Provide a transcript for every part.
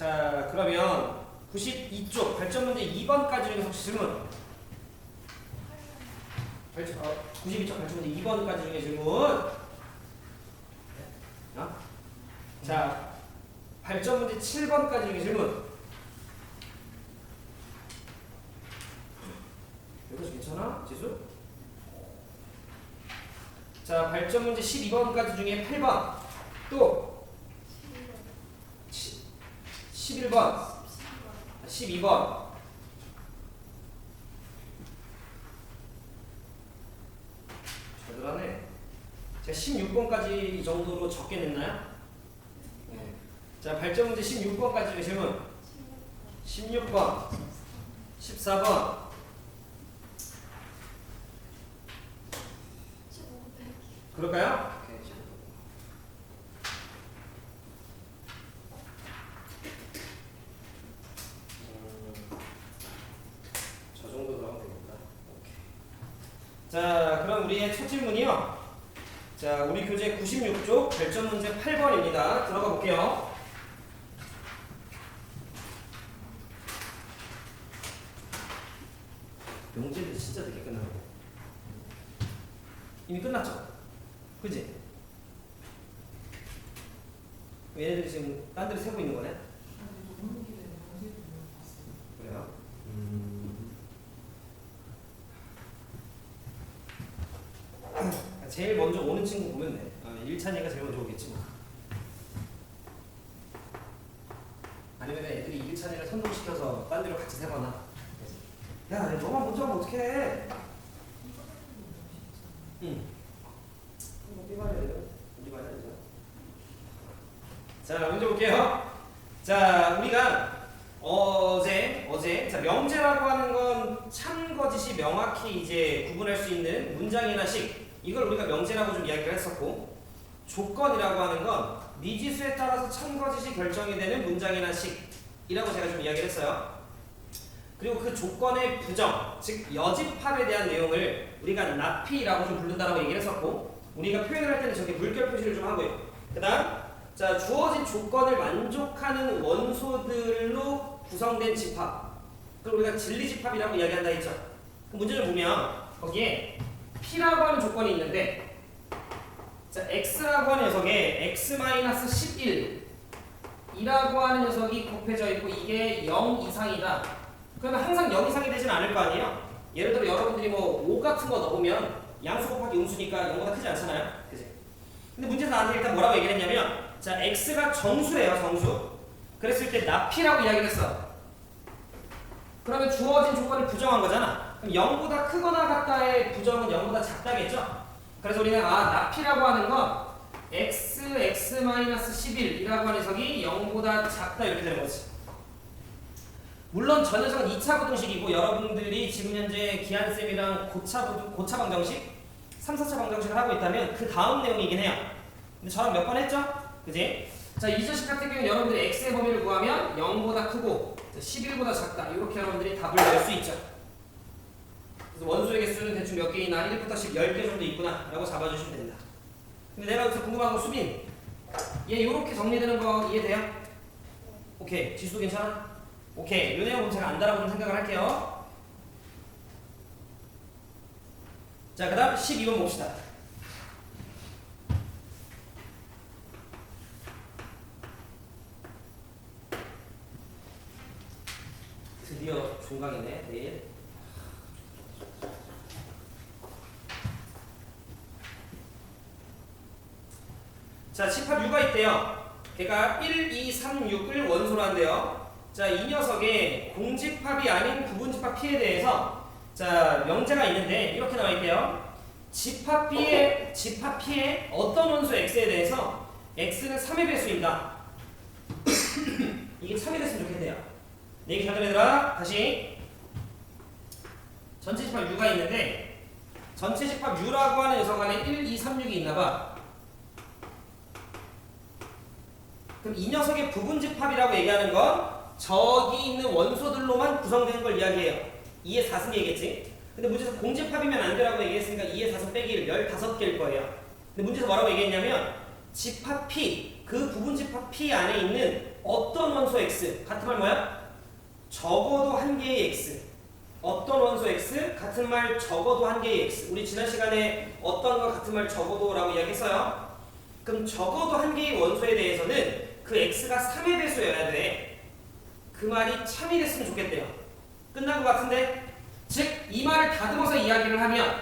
자, 그러면 92쪽 발전 문제 2번까지 중에서 혹시 질문? 92쪽 발전 문제 2번까지 중에 질문? 자, 발전 문제 7번까지 중에 질문? 여기서 괜찮아? 지수? 자, 발전 문제 12번까지 중에 8번 또 11번 12번 잘들하네. 제가 16번까지 이 정도로 적게 냈나요? 네. 자, 발전 문제 16번까지 중에 질문 16번 14번 그럴까요? 저 정도 들어가면 되겠다. 오케이. 자, 그럼 우리의 첫 질문이요. 자, 우리 교재 96쪽 발전 문제 8번입니다. 들어가 볼게요. 명제들이 진짜 늦게 끝나네. 이미 끝났죠? 그지? 얘네들이 지금 딴 데로 세고 있는 거네? 그래요? 제일 먼저 오는 친구 보면 돼. 1찬이가 제일 먼저 오겠지 뭐. 아니면 애들이 1찬이를 선동시켜서 딴 데로 같이 세거나. 야, 너만 먼저 하면 어떡해? 응. 우리 봐야 되죠. 자, 문제 볼게요. 자, 우리가 어제 자, 명제라고 하는 건 참거짓이 명확히 이제 구분할 수 있는 문장이나 식, 이걸 우리가 명제라고 좀 이야기를 했었고, 조건이라고 하는 건 미지수에 따라서 참거짓이 결정이 되는 문장이나 식이라고 제가 좀 이야기를 했어요. 그리고 그 조건의 부정, 즉 여집합에 대한 내용을 우리가 납피라고 좀 부른다라고 얘기를 했었고, 우리가 표현을 할 때는 저기 물결 표시를 좀 하고요. 그 다음, 자, 주어진 조건을 만족하는 원소들로 구성된 집합, 그걸 우리가 진리집합이라고 이야기한다 했죠. 그 문제를 보면 거기에 P라고 하는 조건이 있는데, 자, X라고 하는 녀석에 X-11 이라고 하는 녀석이 곱해져 있고 이게 0 이상이다. 그러면 항상 0 이상이 되진 않을 거 아니에요? 예를 들어 여러분들이 뭐 5 같은 거 넣으면 양수 곱하기 음수니까 0보다 크지 않잖아요? 그치? 근데 문제에서 나한테 일단 뭐라고 얘기를 했냐면, 자, X가 정수래요, 정수. 그랬을 때 납피라고 이야기를 했어. 그러면 주어진 조건을 부정한 거잖아. 그럼 0보다 크거나 같다의 부정은 0보다 작다겠죠? 그래서 우리는 납피라고 하는 건 X-11이라고 하는 녀석이 0보다 작다 이렇게 되는 거지. 물론 저 녀석은 2차 부등식이고 여러분들이 지금 현재 기한쌤이랑 고차 방정식, 3, 4차 방정식을 하고 있다면 그 다음 내용이긴 해요. 근데 저랑 몇 번 했죠? 그지? 자, 이 자식 같은 경우는 여러분들이 x의 범위를 구하면 0보다 크고 11보다 작다 이렇게 여러분들이 답을 낼 수 있죠. 그래서 원소의 개수는 대충 몇 개이나 1부터 10, 10개 정도 있구나 라고 잡아주시면 됩니다. 근데 내가 여기서 궁금한 거, 수빈, 얘 요렇게 정리되는 거 이해돼요? 오케이. 지수 괜찮아? 오케이. 요 내용은 제가 안다라고 좀 생각을 할게요. 자, 그 다음 12번 봅시다. 드디어 종강이네, 내일. 자, 집합 U가 있대요. 걔가 1, 2, 3, 6을 원소로 한대요. 자, 이 녀석의 공집합이 아닌 부분집합 P에 대해서 자, 명제가 있는데 이렇게 나와 있대요. 집합 P의 어떤 원소 X에 대해서 X는 3의 배수입니다. 이게 3이 됐으면 좋겠네요. 내 얘기 잘 들어 얘들아. 다시. 전체 집합 U가 있는데 전체 집합 U라고 하는 녀석 안에 1, 2, 3, 6이 있나봐. 그럼 이 녀석의 부분집합이라고 얘기하는 건 저기 있는 원소들로만 구성되는 걸 이야기해요. 2의 4승 얘기겠지? 근데 문제에서 공집합이면 안 되라고 얘기했으니까 2의 4승 빼기 1, 15개일 거예요. 근데 문제에서 뭐라고 얘기했냐면 집합 P, 그 부분집합 P 안에 있는 어떤 원소 X x 같은 말 뭐야? 적어도 한 개의 x. 어떤 원소 x 같은 말 적어도 한 개의 x. 우리 지난 시간에 어떤 거 같은 말 적어도라고 이야기했어요. 그럼 적어도 한 개의 원소에 대해서는 그 x가 3의 배수여야 돼. 그 말이 참이 됐으면 좋겠대요. 끝난 것 같은데? 즉 이 말을 다듬어서 이야기를 하면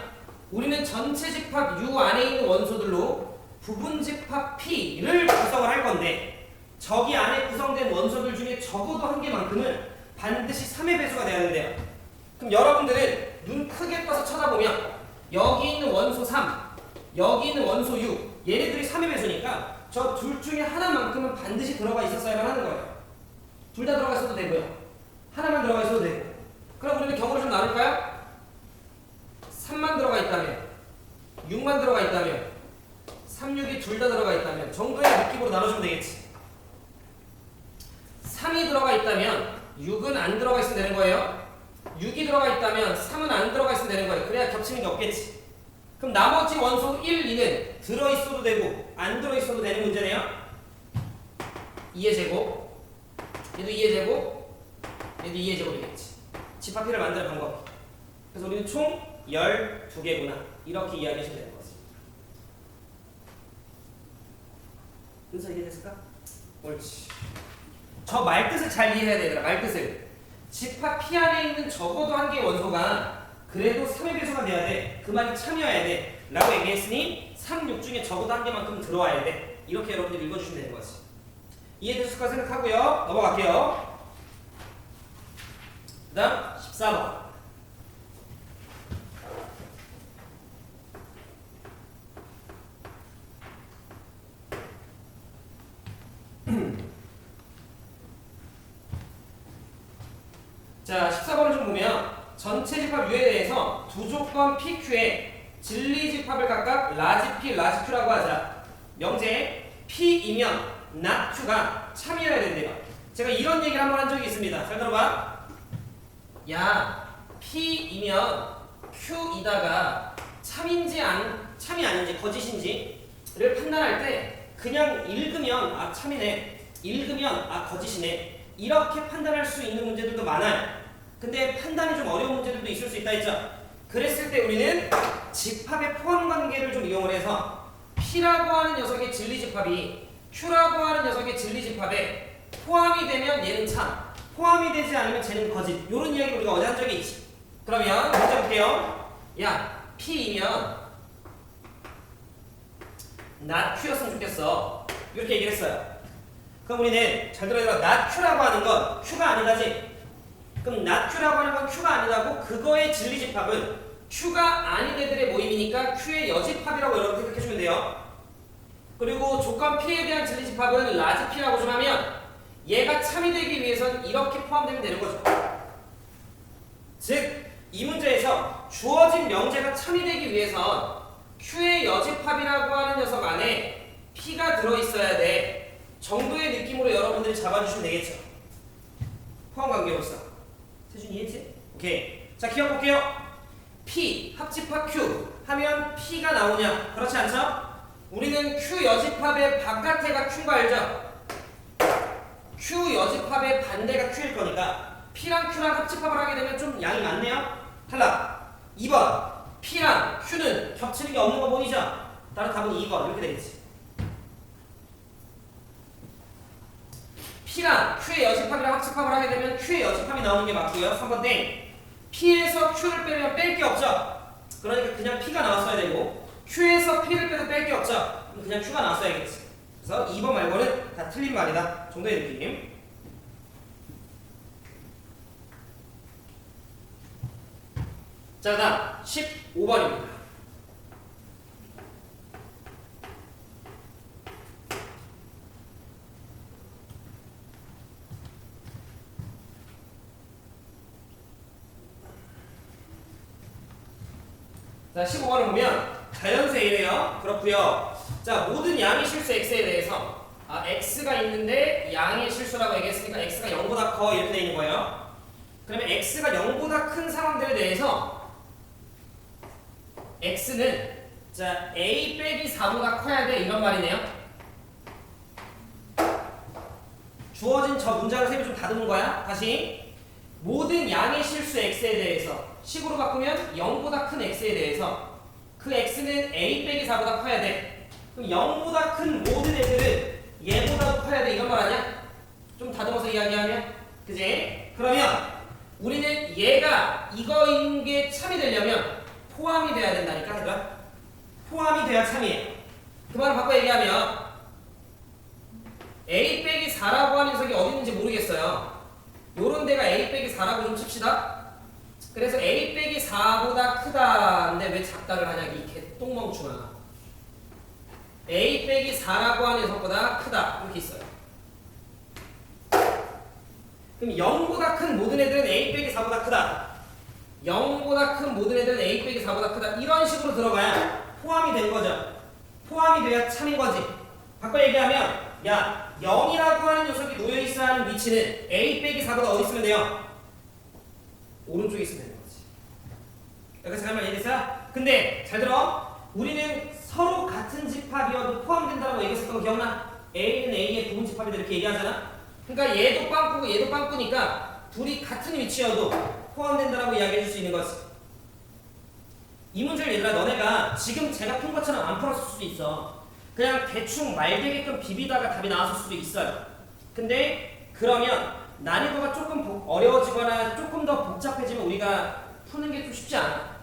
우리는 전체 집합 U 안에 있는 원소들로 부분 집합 P를 구성을 할 건데 저기 안에 구성된 원소들 중에 적어도 한 개만큼은 반드시 3의 배수가 돼야 된대요. 그럼 여러분들은 눈 크게 떠서 쳐다보면 여기 있는 원소 3, 여기 있는 원소 6 얘네들이 3의 배수니까 저 둘 중에 하나만큼은 반드시 들어가 있었어야만 하는 거예요. 둘 다 들어가 있어도 되고요. 하나만 들어가 있어도 되고. 그럼 우리는 경우를 좀 나눌까요? 3만 들어가 있다면 6만 들어가 있다면 3, 6이 둘 다 들어가 있다면 정도의 느낌으로 나눠주면 되겠지. 3이 들어가 있다면 6은 안 들어가 있으면 되는 거예요. 6이 들어가 있다면 3은 안 들어가 있으면 되는 거예요. 그래야 겹치는 게 없겠지. 그럼 나머지 원소 1, 2는 들어있어도 되고 안 들어있어도 되는 문제네요. 2의 제곱, 얘도 2의 제곱, 얘도 2의 제곱이겠지. 집합피를 만드는 방법. 그래서 우리는 총 12개구나 이렇게 이야기하시면 되는 거지. 은서 이해됐을까? 옳지. 저 말뜻을 잘 이해해야 되더라. 말뜻을. 집합 P 안에 있는 적어도 한 개의 원소가 그래도 3의 배수가 돼야 돼. 그 말이 참여해야 돼 라고 얘기했으니 3, 6 중에 적어도 한 개만큼 들어와야 돼. 이렇게 여러분들이 읽어주시면 되는 거지. 이해되셨을까 생각하고요. 넘어갈게요. 그 다음 14번. 자, 14번을 좀 보면 전체 집합 U에 대해서 두 조건 PQ에 진리 집합을 각각 라지 P, 라지 Q라고 하자. 명제 P이면 not Q가 참여해야 된대요. 제가 이런 얘기를 한번 한 적이 있습니다. 잘 들어봐. 야, P이면 Q이다가 참이 아닌지 거짓인지를 판단할 때 그냥 읽으면 아 참이네, 읽으면 아 거짓이네 이렇게 판단할 수 있는 문제들도 많아요. 근데 판단이 좀 어려운 문제들도 있을 수 있다 했죠. 그랬을 때 우리는 집합의 포함 관계를 좀 이용을 해서 P라고 하는 녀석의 진리 집합이 Q라고 하는 녀석의 진리 집합에 포함이 되면 얘는 참, 포함이 되지 않으면 쟤는 거짓. 이런 이야기를 우리가 어제 한 적이 있지. 그러면 문제 볼게요. 야, P이면 not Q였으면 좋겠어. 이렇게 얘기를 했어요. 그럼 우리는 잘 들어야 not Q라고 하는 건 Q가 아니다지. 그럼 not Q라고 하는 건 Q가 아니다고 그거의 진리 집합은 Q가 아닌 애들의 모임이니까 Q의 여집합이라고 여러분 생각해주면 돼요. 그리고 조건 P에 대한 진리 집합은 라지 P라고 좀 하면 얘가 참이 되기 위해선 이렇게 포함되면 되는 거죠. 즉, 이 문제에서 주어진 명제가 참이 되기 위해선 Q의 여집합이라고 하는 녀석 안에 P가 들어있어야 돼 정도의 느낌으로 여러분들이 잡아주시면 되겠죠. 포함 관계로서. 세준이 이해했지? 오케이. 자, 기억볼게요. P, 합집합 Q 하면 P가 나오냐? 그렇지 않죠? 우리는 Q 여집합의 바깥에가 Q인 거 알죠? Q 여집합의 반대가 Q일 거니까 P랑 Q랑 합집합을 하게 되면 좀 양이 많네요? 탈락. 2번. P랑 Q는 겹치는 게 없는 거 보이죠? 따라 답은 2번. 이렇게 되겠지. P랑 Q의 여집합이랑 합집합을 하게 되면 Q의 여집합이 나오는 게 맞고요. 3번 땡. P에서 Q를 빼면 뺄 게 없죠? 그러니까 그냥 P가 나왔어야 되고 Q에서 P를 빼도 뺄 게 없죠? 그럼 그냥 Q가 나왔어야겠지. 그래서 2번 말고는 다 틀린 말이다 정도의 느낌. 자, 다음 15번입니다. 자, 15번을 보면 자연세이래요. 그렇고요. 자, 모든 양의 실수 x에 대해서 x가 있는데 양의 실수라고 얘기했으니까 x가 0보다 커 이렇게 되어 있는 거예요. 그러면 x가 0보다 큰 상황들에 대해서 x는 자 a 빼기 4보다 커야 돼 이런 말이네요. 주어진 저 문장을 쌤이 좀 다듬은 거야. 다시 모든 양의 실수 x에 대해서 식으로 바꾸면 0보다 큰 x에 대해서 그 x는 a 빼기 4보다 커야 돼. 그럼 0보다 큰 모든 애들은 얘보다도 커야 돼. 이런 말 아니야? 좀 다듬어서 이야기하면 그지? 그러면 우리는 얘가 이거인 게 참이 되려면 포함이 돼야 된다니까. 얘들아 포함이 돼야 참이에요. 그 말을 바꿔 얘기하면 a 빼기 4라고 하는 녀석이 어디 있는지 모르겠어요. 요런 데가 a 빼기 4라고 좀 칩시다. 그래서 a 빼기 4보다 크다. 근데 왜 작다를 하냐 이 개똥멍충아. a 빼기 4라고 하는 녀석보다 크다. 이렇게 있어요. 그럼 0보다 큰 모든 애들은 a 빼기 4보다 크다. 0보다 큰 모든 애들은 a 빼기 4보다 크다. 이런 식으로 들어가야 포함이 된 거죠. 포함이 돼야 참인 거지. 바꿔 얘기하면 야 0이라고 하는 녀석이 놓여있어야 하는 위치는 a 빼기 4보다 어디 있으면 돼요? 오른쪽에 있으면 되는 거지. 여기까지 가면 이해됐어요? 근데 잘 들어. 우리는 서로 같은 집합이어도 포함된다고 얘기했었던 거 기억나? a는 a의 부분 집합이다 이렇게 얘기하잖아. 그러니까 얘도 빵꾸고 얘도 빵꾸니까 둘이 같은 위치여도 포함된다라고 이야기해 줄 수 있는 거지. 이 문제를 얘들아 너네가 지금 제가 푼 것처럼 안 풀었을 수도 있어. 그냥 대충 말되게끔 비비다가 답이 나왔을 수도 있어요. 근데 그러면 난이도가 조금 어려워지거나 조금 더 복잡해지면 우리가 푸는 게 좀 쉽지 않아.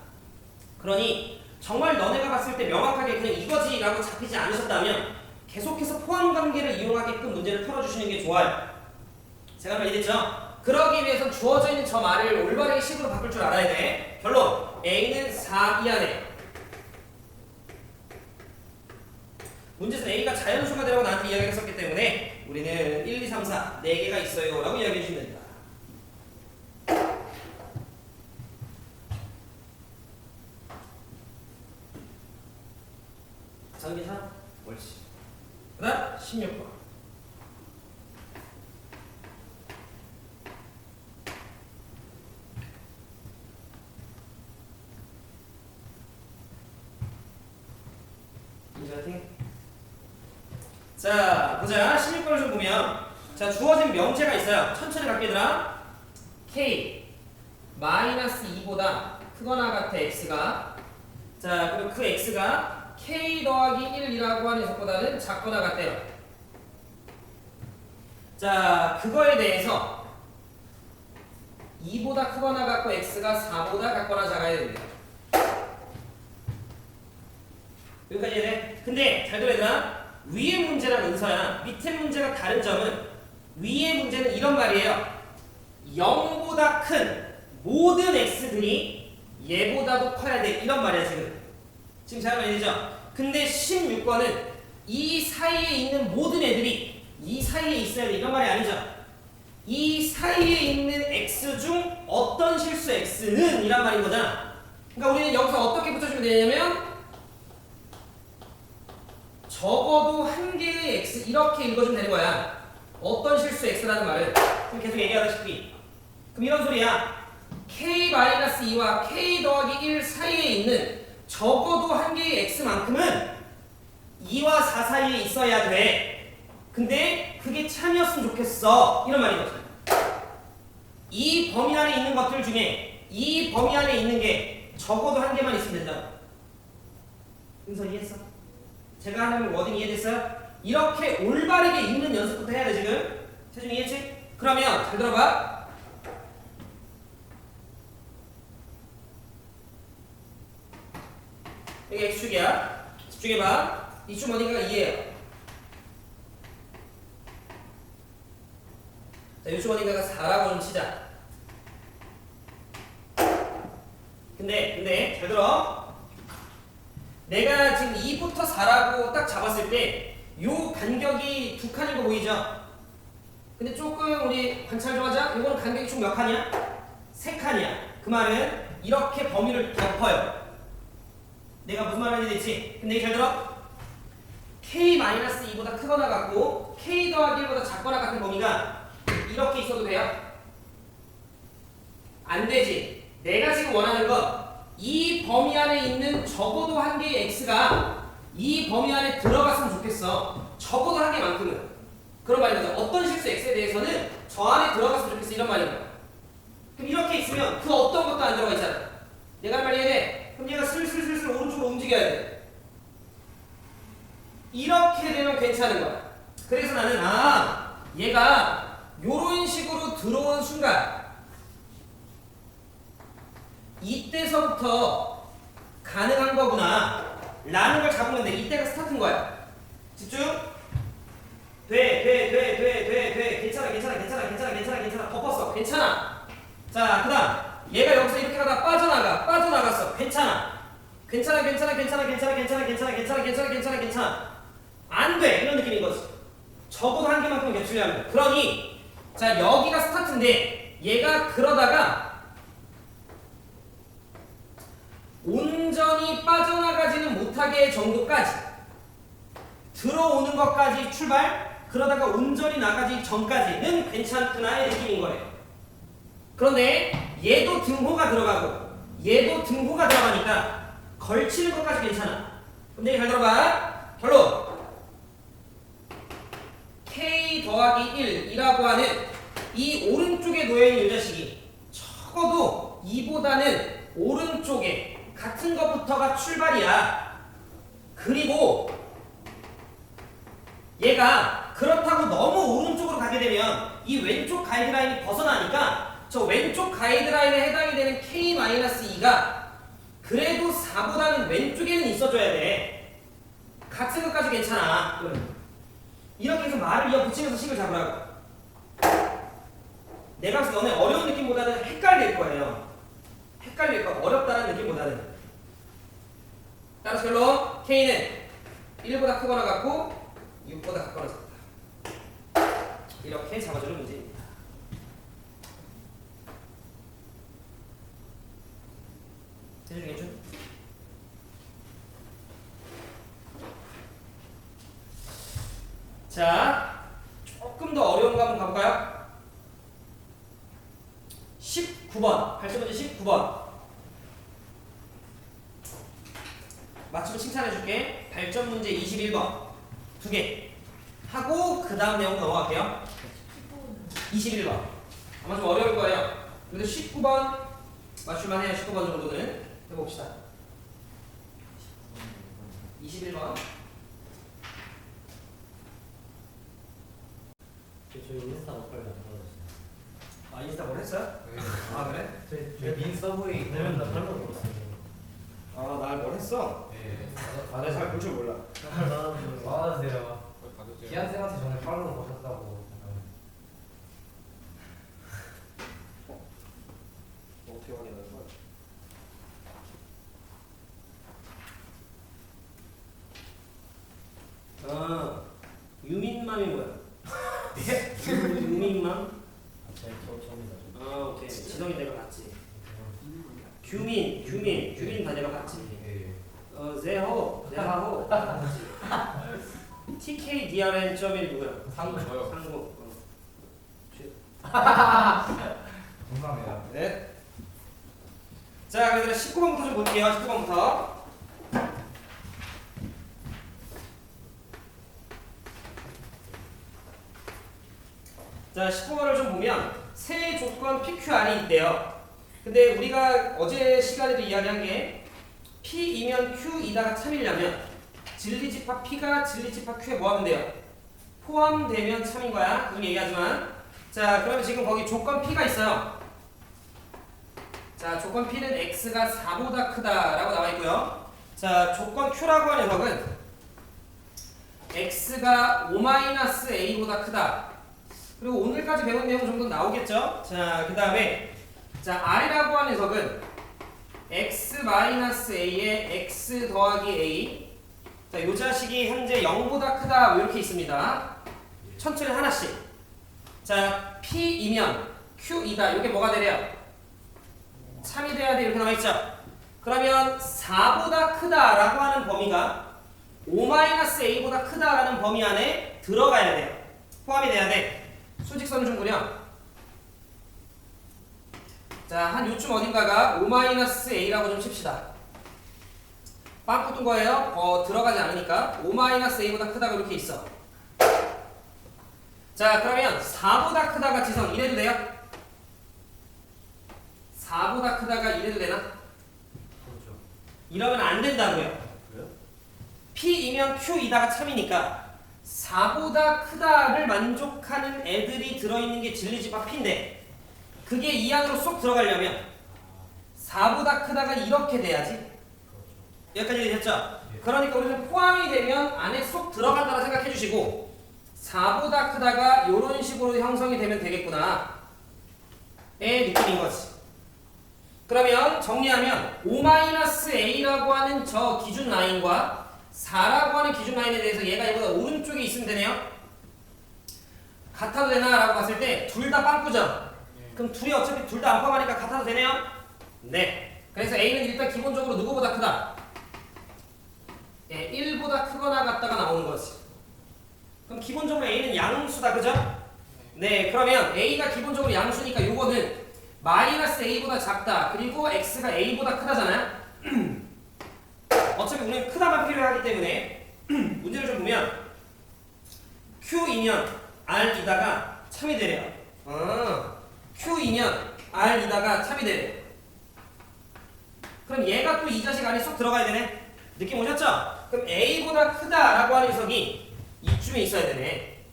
그러니 정말 너네가 봤을 때 명확하게 그냥 이거지 라고 잡히지 않으셨다면 계속해서 포함 관계를 이용하게끔 문제를 풀어주시는 게 좋아요. 제가 이해됐죠? 그러기 위해서 주어져 있는 저 말을 올바르게 식으로 바꿀 줄 알아야 돼. 결론 a는 4 이하네. 문제에서 a가 자연수가 되라고 나한테 이야기를 했었기 때문에 우리는 1, 2, 3, 4 4개가 있어요 라고 이야기해 주시면 됩니다. 전기사 옳지. 그 다음 16번. 자 보자. 16번을 좀 보면 자 주어진 명제가 있어요. 천천히 갈게 얘들아. k 마이너스 2보다 크거나 같아 x가. 자 그리고 그 x가 k 더하기 1이라고 하는 녀석보다는 작거나 같대요. 자 그거에 대해서 2보다 크거나 같고 x가 4보다 같거나 작아야 됩니다. 여기까지 이해돼? 근데 잘 들어 얘들아. 위의 문제랑 은서야 밑에 문제가 다른 점은 위의 문제는 이런 말이에요. 0보다 큰 모든 x들이 얘보다도 커야 돼 이런 말이야 지금 잘 알겠죠? 근데 16번은 이 사이에 있는 모든 애들이 이 사이에 있어야 돼 이런 말이 아니죠. 이 사이에 있는 x 중 어떤 실수 x는 이란 말인 거잖아. 그러니까 우리는 여기서 어떻게 붙여주면 되냐면 적어도 한 개의 x 이렇게 읽어주면 되는 거야. 어떤 실수 x라는 말을 지금 계속 얘기하다시피. 그럼 이런 소리야. k-2와 k 더하기 1 사이에 있는 적어도 한 개의 x만큼은 2와 4 사이에 있어야 돼. 근데 그게 참이었으면 좋겠어. 이런 말인 거지. 이 범위 안에 있는 것들 중에 이 범위 안에 있는 게 적어도 한 개만 있으면 된다. 은서 이해했어? 제가 하는 워딩 이해됐어요? 이렇게 올바르게 읽는 연습부터 해야 돼 지금. 세준이 이해했지? 그러면 잘 들어봐. 여기 x축이야. 집중해봐. 이축 어딘가가 2예요. 자, 이축 어딘가가 4라고 좀 치자. 근데 잘 들어. 내가 지금 2부터 4라고 딱 잡았을 때 요 간격이 2칸인 거 보이죠? 근데 조금 우리 관찰 좀 하자. 요거는 간격이 총 몇 칸이야? 3칸이야. 그 말은 이렇게 범위를 덮어요. 내가 무슨 말을 하는지 됐지? 근데 잘 들어. k-2보다 크거나 같고 k 더하기 1보다 작거나 같은 범위가 이렇게 있어도 돼요? 안 되지. 내가 지금 원하는 건 이 범위 안에 있는 적어도 한 개의 x가 이 범위 안에 들어갔으면 좋겠어. 적어도 한 개만큼은. 그런 말인 거죠. 어떤 실수 x에 대해서는 저 안에 들어갔으면 좋겠어 이런 말인 거야. 그럼 이렇게 있으면 그 어떤 것도 안 들어가 있잖아. 내가 할 말이 해. 그럼 얘가 슬슬슬슬 오른쪽으로 움직여야 돼. 이렇게 되면 괜찮은 거야. 그래서 나는 얘가 요런 식으로 들어온 순간 이때서부터 가능한 거구나 라는 걸 잡으면 돼. 이때가 스타트인 거야. 집중. 돼. 괜찮아. 덮었어. 괜찮아. 자, 그 다음 얘가 여기서 이렇게 가다가 빠져나갔어. 괜찮아. 안 돼. 이런 느낌인 거지. 적어도 한 개만큼 겹치려면. 그러니 자, 여기가 스타트인데 얘가 그러다가 온전히 빠져나가지는 못하게 정도까지 들어오는 것까지 출발, 그러다가 온전히 나가지 전까지는 괜찮구나의 느낌인 거예요. 그런데 얘도 등호가 들어가고 얘도 등호가 들어가니까 걸치는 것까지 괜찮아. 근데 잘 들어봐. 결론 k 더하기 1이라고 하는 이 오른쪽에 놓여있는 이 자식이 적어도 2보다는 오른쪽에 같은 것부터가 출발이야. 그리고 얘가 그렇다고 너무 오른쪽으로 가게 되면 이 왼쪽 가이드라인이 벗어나니까 저 왼쪽 가이드라인에 해당이 되는 k-2가 그래도 4보다는 왼쪽에는 있어줘야 돼. 같은 것까지 괜찮아. 이렇게 해서 말을 이어붙이면서 식을 잡으라고. 내가 봤을 때 너네 어려운 느낌보다는 헷갈릴 거예요. 헷갈릴 거. 어렵다는 느낌보다는. 따라서 결론 K는 1보다 크거나 같고 6보다 같거나 작다. 이렇게 잡아주는 문제입니다. 해주겠죠? 자, 조금 더 어려운 거 한번 가볼까요? 19번, 발전 문제 19번. 맞추면 칭찬해줄게. 발전 문제 21번. 2개. 하고, 그 다음 내용 넘어갈게요. 21번. 아마 좀 어려울 거예요. 그래도 19번 맞출만 해요. 19번 정도는. 해봅시다. 21번. 저희 인스타 어플 만들어주세요. 아, 인스타 뭘 했어요? 네. 아, 그래? 저민 서브웨이 그러면 나 팔로우 걸었어요. 아, 날 뭘 했어? 네. 아, 내가 잘 볼 줄 몰라. 받아주세요. 기한 쌤한테 전에 팔로우 거셨다고. 어떻게 확인하는 거야? 유민맘이 뭐야? 유민맘? 저입니다. 오케이. 지성이 내가 봤지. 규민 다 내가 봤지. 제호. TKDRN.1 누구야? 상구 저요. 상구. 감사합니다. 네. 자, 그래서 19번부터 좀 볼게요. 19번부터. 자, 19번을 좀 보면 세 조건 PQR이 있대요. 근데 우리가 어제 시간에도 이야기한 게 P이면 Q이다가 참이려면 진리집합 P가 진리집합 Q에 뭐 하면 돼요? 포함되면 참인 거야. 그럼 얘기하지만. 자, 그러면 지금 거기 조건 P가 있어요. 자, 조건 P는 X가 4보다 크다라고 나와 있고요. 자, 조건 Q라고 하는 녀석은 X가 5-A보다 크다. 그리고 오늘까지 배운 내용 정도 나오겠죠? 자, 그 다음에 자, R이라고 하는 녀석은 X-A에 X 더하기 A. 자, 요 자식이 현재 0보다 크다. 뭐 이렇게 있습니다. 천천히 하나씩. 자, P이면 Q이다. 이게 뭐가 되래요? 참이 돼야 돼. 이렇게 나와 있죠? 그러면 4보다 크다라고 하는 범위가 5-A보다 크다라는 범위 안에 들어가야 돼요. 포함이 돼야 돼. 수직선을 좀 그려. 자, 한 요쯤 어딘가가 5-A라고 좀 칩시다. 빵꾸 뜬 거예요. 들어가지 않으니까 5-A보다 크다고 이렇게 있어. 자 그러면 4보다 크다가 지성 이래도 돼요? 4보다 크다가 이래도 되나? 그렇죠. 이러면 안 된다고요. 그래요? P이면 Q이다가 참이니까 4보다 크다를 만족하는 애들이 들어있는 게 진리집합 P인데 그게 이 안으로 쏙 들어가려면 4보다 크다가 이렇게 돼야지. 그렇죠. 여기까지 되셨죠? 예. 그러니까 우리는 포함이 되면 안에 쏙 들어간다고 생각해 주시고 4보다 크다가 이런 식으로 형성이 되면 되겠구나 의 느낌인 거지. 그러면 정리하면 5-A라고 하는 저 기준 라인과 4라고 하는 기준 라인에 대해서 얘가 이보다 오른쪽에 있으면 되네요. 같아도 되나? 라고 봤을 때 둘 다 빵꾸죠? 그럼 둘이 어차피 둘 다 안 포함하니까 같아도 되네요? 네. 그래서 A는 일단 기본적으로 누구보다 크다? 예, 1보다 크거나 같다가 나오는 거지. 그럼 기본적으로 A는 양수다, 그죠? 네, 그러면 A가 기본적으로 양수니까 요거는 마이너스 A보다 작다. 그리고 X가 A보다 크다잖아요? 어차피 우리는 크다만 필요하기 때문에 문제를 좀 보면 Q이면 R이다가 참이 되래요. Q이면 R이다가 참이 되래요. 그럼 얘가 또 이 자식 안에 쏙 들어가야 되네? 느낌 오셨죠? 그럼 A보다 크다라고 하는 녀석이 이쯤에 있어야 되네.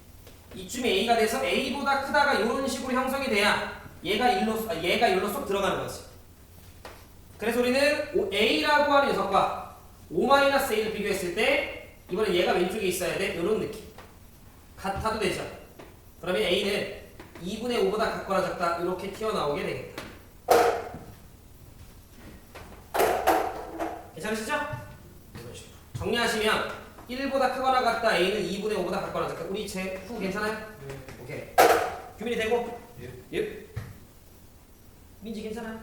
이쯤에 A가 돼서 A보다 크다가 이런 식으로 형성이 돼야 얘가 일로 쏙 들어가는 거지. 그래서 우리는 A라고 하는 녀석과 5-A를 비교했을 때 이번엔 얘가 왼쪽에 있어야 돼. 이런 느낌. 같아도 되죠. 그러면 A는 2분의 5보다 같거나 작다. 이렇게 튀어나오게 되겠다. 괜찮으시죠? 정리하시면 1보다 크거나 같다. A는 2분의 5보다 같거나 작다. 우리 제 후 괜찮아요? 네. 오케이. 규민이 되고? 예. 민지 괜찮아요?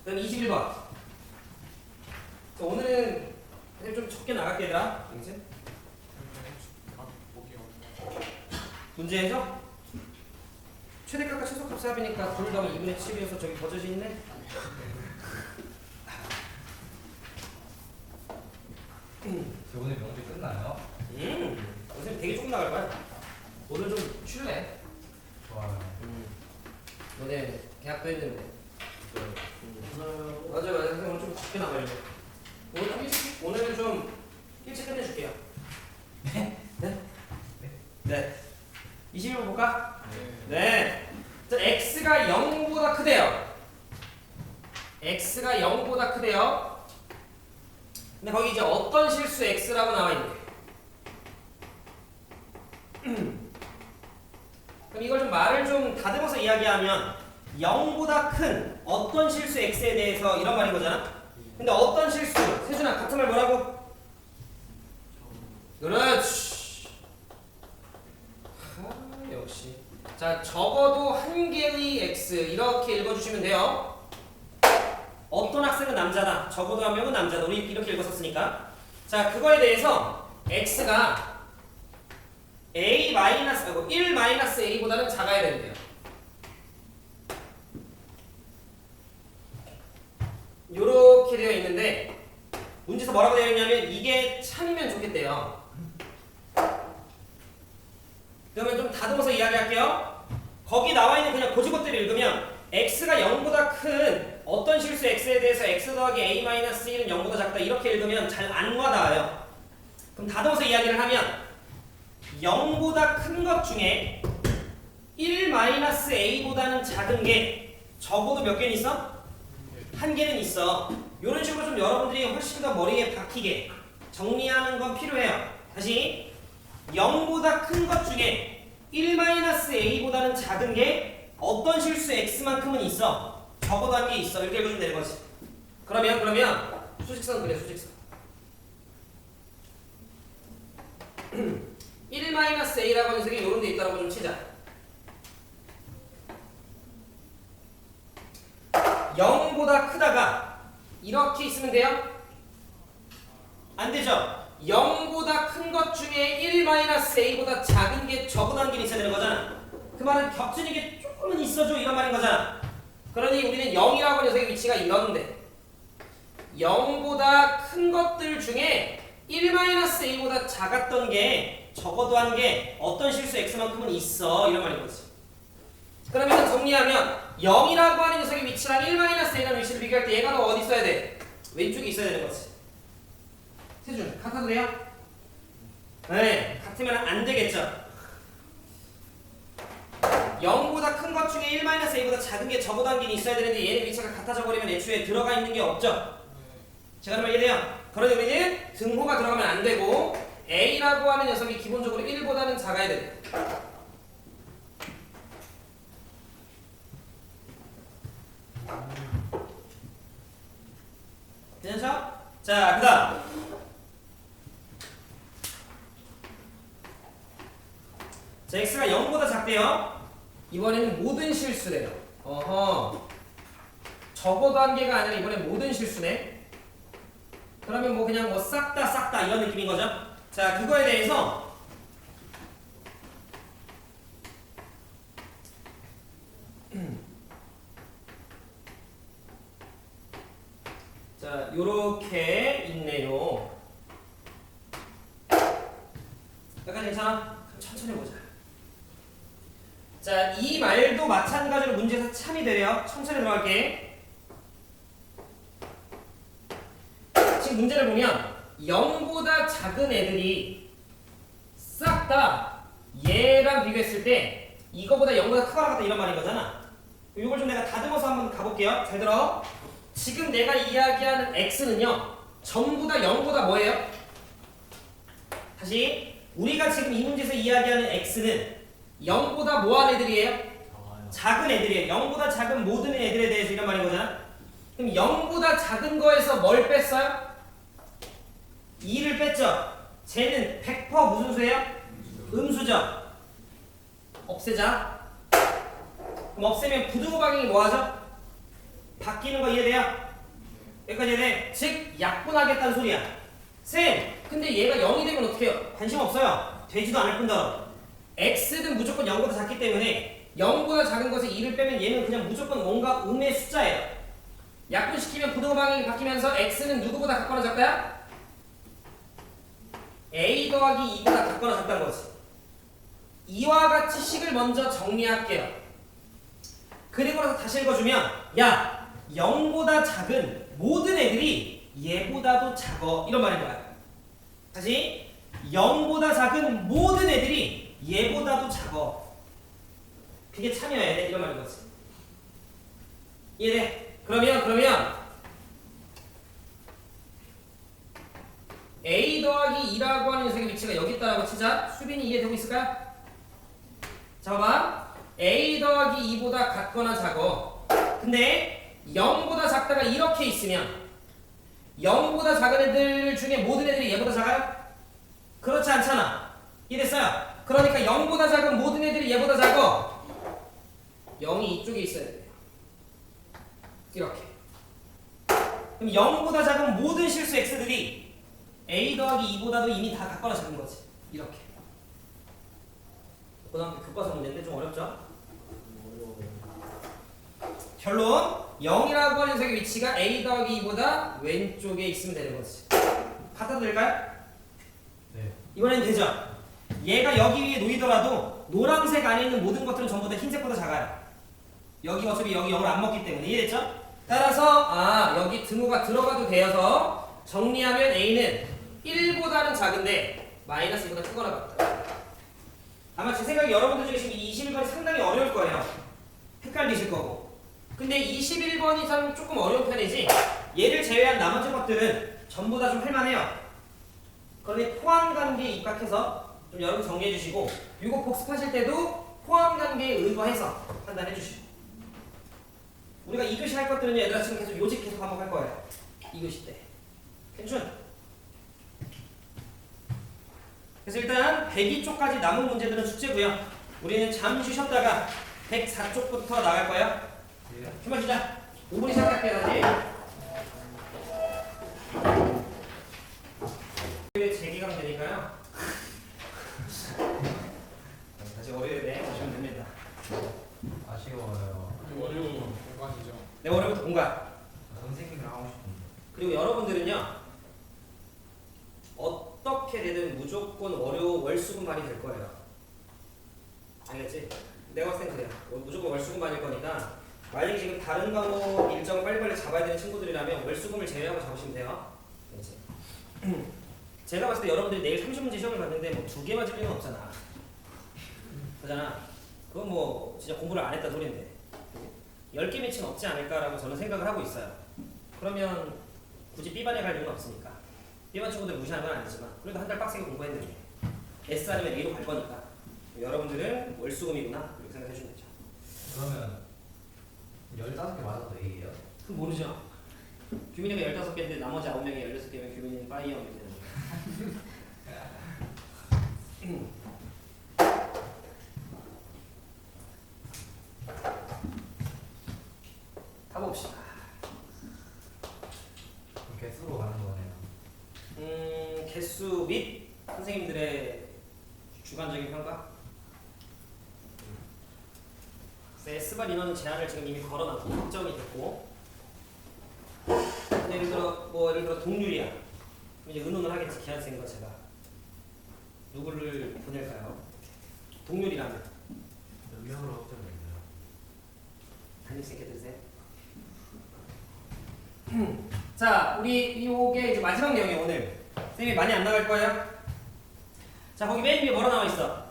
그럼 21번. 오늘은 좀 적게 나갈게 얘들아. 이제 문제 해줘? 최대값과 최소값 합이니까 둘 다 2분의 7이어서 저기 버젓이 있네? 오늘 명제 끝나요? 선생님 되게 조금 나갈 거야. 오늘 좀 쉴래? 좋아요. 너네 계약도 했는데. 맞아. 선생님 오늘 좀 적게 나가려고. 오늘 좀 일찍, 오늘은 좀 일찍 끝내줄게요. 네? 네. 21번 볼까? 네. 자, x가 0보다 크대요. x가 0보다 크대요. 근데 거기 이제 어떤 실수 x라고 나와 있네. 그럼 이걸 좀 말을 좀 다듬어서 이야기하면 0보다 큰 어떤 실수 x에 대해서 이런 말인 거잖아. 근데 어떤 실수? 세준아 같은 말 뭐라고? 그렇지. 역시. 자, 적어도 한 개의 x 이렇게 읽어주시면 돼요. 어떤 학생은 남자다. 적어도 한 명은 남자다. 우리 이렇게 읽었었으니까. 자, 그거에 대해서 x가 1-a보다는 작아야 된대요. 요렇게 되어 있는데 문제에서 뭐라고 되어 있냐면 이게 참이면 좋겠대요. 그러면 좀 다듬어서 이야기할게요. 거기 나와 있는 그냥 고지것대로 읽으면 x가 0보다 큰 어떤 실수 x에 대해서 x 더하기 a-1은 0보다 작다 이렇게 읽으면 잘 안 와닿아요. 그럼 다듬어서 이야기를 하면 0보다 큰 것 중에 1-a보다는 작은 게 적어도 몇 개는 있어? 한 개는 있어. 이런 식으로 좀 여러분들이 훨씬 더 머리에 박히게 정리하는 건 필요해요. 다시 0보다 큰 것 중에 1-a보다는 작은 게 어떤 실수 x만큼은 있어. 적어도 한 개 있어. 이렇게 읽어주면 되는 거지. 그러면 수직선 그래, 수직선. 1-a라고 하는 색이 이런 데 있다고 좀 치자. 0보다 크다가 이렇게 있으면 돼요? 안 되죠? 0보다 큰 것 중에 1-a보다 작은 게 적어도 한 개 있어야 되는 거잖아. 그 말은 겹치는 게 조금은 있어줘 이런 말인 거잖아. 그러니 우리는 0이라고 하는 녀석의 위치가 이런데 0보다 큰 것들 중에 1-a보다 작았던 게 적어도 한 게 어떤 실수 x만큼은 있어 이런 말인 거지. 그러면 정리하면 0이라고 하는 녀석의 위치랑 1-a라는 위치를 비교할 때 얘가 더 어디 있어야 돼? 왼쪽에 있어야 되는 거지. 세준 같아도 돼요? 네, 같으면 안 되겠죠. 0보다 큰 것 중에 1-a보다 작은 게 적어도 한 개 있어야 되는데 얘네 위치가 같아져 버리면 애초에 들어가 있는 게 없죠. 제가 그러면 이해돼요? 그러니 우리는 등호가 들어가면 안 되고 a라고 하는 녀석이 기본적으로 1보다는 작아야 돼. 괜찮죠? 자, 그 다음 자, x가 0보다 작대요. 이번에는 모든 실수래요. 어허. 적어도 한 개가 아니라 이번엔 모든 실수네. 그러면 뭐 그냥 뭐 싹 다 이런 느낌인 거죠. 자, 그거에 대해서 자, 요렇게 있네요. 약간 괜찮아? 그럼 천천히 보자. 자, 이 말도 마찬가지로 문제에서 참이 되래요. 천천히 들어갈게. 지금 문제를 보면 0보다 작은 애들이 싹 다 얘랑 비교했을 때 이거보다 0보다 크거나 같다 이런 말인 거잖아. 이걸 좀 내가 다듬어서 한번 가볼게요. 잘 들어. 지금 내가 이야기하는 x는요 전부 다 0보다 뭐예요? 다시 우리가 지금 이 문제에서 이야기하는 x는 0보다 뭐한 애들이에요? 작은 애들이에요. 0보다 작은 모든 애들에 대해서 이런 말인 거잖아. 그럼 0보다 작은 거에서 뭘 뺐어요? 2를 뺐죠. 쟤는 100% 무슨 수예요? 음수죠. 없애자. 그럼 없애면 부등호 방향이 뭐하죠? 바뀌는 거 이해돼요? 여기까지 이해돼? 즉 약분하겠다는 소리야. 쌤, 근데 얘가 0이 되면 어떻게 해요? 관심 없어요. 되지도 않을 뿐더러 x는 무조건 0보다 작기 때문에 0보다 작은 것에 2를 빼면 얘는 그냥 무조건 뭔가 음의 숫자예요. 약분시키면 부등호 방향이 바뀌면서 x는 누구보다 작거나 작다야? a 더하기 2보다 작거나 작다는 거지. 이와 같이 식을 먼저 정리할게요. 그리고 나서 다시 읽어주면 야 0보다 작은 모든 애들이 얘보다도 작어 이런 말인 거야. 다시 0보다 작은 모든 애들이 얘보다도 작어. 그게 참여해야 돼 이런 말인 거지. 이해돼? 그러면 a 더하기 2라고 하는 녀석의 위치가 여기 있다라고 치자. 수빈이 이해되고 있을까요? 잠깐만. a 더하기 2보다 같거나 작어. 근데 0보다 작다가 이렇게 있으면 0보다 작은 애들 중에 모든 애들이 얘보다 작아요? 그렇지 않잖아. 이해됐어요? 그러니까 0보다 작은 모든 애들이 얘보다 작어. 0이 이쪽에 있어야 돼요. 이렇게. 그럼 0보다 작은 모든 실수 x들이 a 더하기 2보다도 이미 다 같거나 작은 거지. 이렇게. 고등학교 교과서 문제인데 좀 어렵죠? 결론 0이라고 하는 녀석의 위치가 a 더하기 2보다 왼쪽에 있으면 되는 거지. 받아들일까요? 네. 이번엔 되죠? 얘가 여기 위에 놓이더라도 노란색 안에 있는 모든 것들은 전부 다 흰색보다 작아요. 여기 어차피 여기 0을 안 먹기 때문에 이해됐죠? 따라서 여기 등호가 들어가도 되어서 정리하면 a는 1보다는 작은데 마이너스 2보다 크거나 같다. 아마 제 생각에 여러분들 중에 지금 21번이 상당히 어려울 거예요. 헷갈리실 거고. 근데 21번이 참 조금 어려운 편이지 얘를 제외한 나머지 것들은 전부 다 좀 할만해요. 그런데 포함관계에 입각해서 좀 여러분 정리해 주시고 이거 복습하실 때도 포함관계에 의거해서 판단해 주시고 우리가 2교시 할 것들은 얘들아 지금 계속 요직 계속 반복할 거예요. 2교시 때. 괜찮? 그래서 일단 102쪽까지 남은 문제들은 숙제고요. 우리는 잠시 쉬었다가 104쪽부터 나갈 거예요. 예. 휴만 주자. 5분이 시작할게요. 다시. 재기강 되니까요. 다시 월요일에 오시면 됩니다. 아쉬워요. 월요일 공간이죠. 네, 월요일부터 공간. 선생님이랑 하고 싶은데. 그리고 여러분들은요. 어떻게 되든 무조건 월수금 내가 봤을 땐 그래요. 무조건 월수금반일 거니까 만약에 지금 다른 과목 일정을 빨리빨리 잡아야 되는 친구들이라면 월수금을 제외하고 잡으시면 돼요. 이제 제가 봤을 때 여러분들이 내일 30문제 시험을 봤는데 뭐 2개 맞을 필요는 없잖아. 그잖아. 그건 뭐 진짜 공부를 안 했다 소리인데 10개 매치는 없지 않을까라고 저는 생각을 하고 있어요. 그러면 굳이 B반에 갈 이유는 없으니까. B반 친구들 무시하는 건 아니지만 그래도 한 달 빡세게 공부했는데 S 아니면 A로 갈 거니까 여러분들은 월수금이구나 이렇게 생각해 주면 되죠. 그러면 15개 맞아도 A예요? 그건 모르죠. 규민이가 15개인데 나머지 9명이 16개면 규민이는 파이어면 되는 거예요. 가봅시다. 개수로 가는 거네요. 개수 및 선생님들의 주관적인 평가. S반 인원 제한을 지금 이미 걸어놨고 확정이 됐고. 예를 들어 동률이야. 그럼 이제 의논을 하겠지 기한생과 제가 누구를 보낼까요? 동률이라면 명으로 확정됐어요. 한입 세게 드세요. 자, 우리 요게 이제 마지막 내용이에요 오늘. 쌤이 많이 안 나갈 거예요. 자, 거기 맨 위에 뭐라 나와 있어?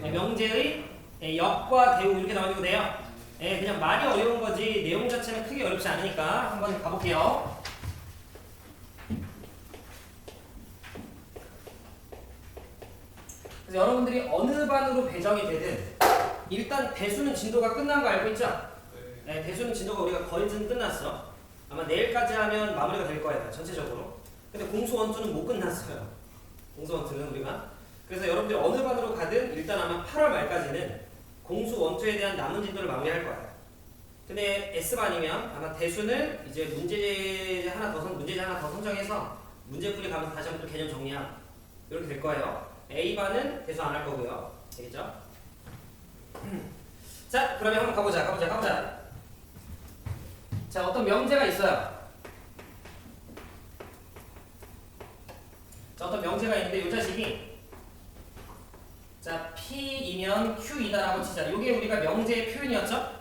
명제의 역과 대우 이렇게 나와 있는 거 돼요. 그냥 말이 어려운 거지 내용 자체는 크게 어렵지 않으니까 한번 가볼게요. 그래서 여러분들이 어느 반으로 배정이 되든 일단 대수는 진도가 끝난 거 알고 있죠? 네, 대수는 진도가 우리가 거의 좀 끝났어. 아마 내일까지 하면 마무리가 될 거예요 전체적으로. 근데 공수 원투는 못 끝났어요. 공수 원투는 우리가. 그래서 여러분들이 어느 반으로 가든 일단 아마 8월 말까지는 공수 원투에 대한 남은 진도를 마무리할 거예요. 근데 S반이면 아마 대수는 이제 문제제 하나 더 선정해서 문제풀이 가면서 다시 한번 또 개념 정리하고 이렇게 될 거예요. A반은 대수 안 할 거고요. 되겠죠? 자, 그러면 한번 가보자. 자, 어떤 명제가 있어요. 자, 어떤 명제가 있는데 이 자식이 자, P이면 Q이다라고 치자. 이게 우리가 명제의 표현이었죠?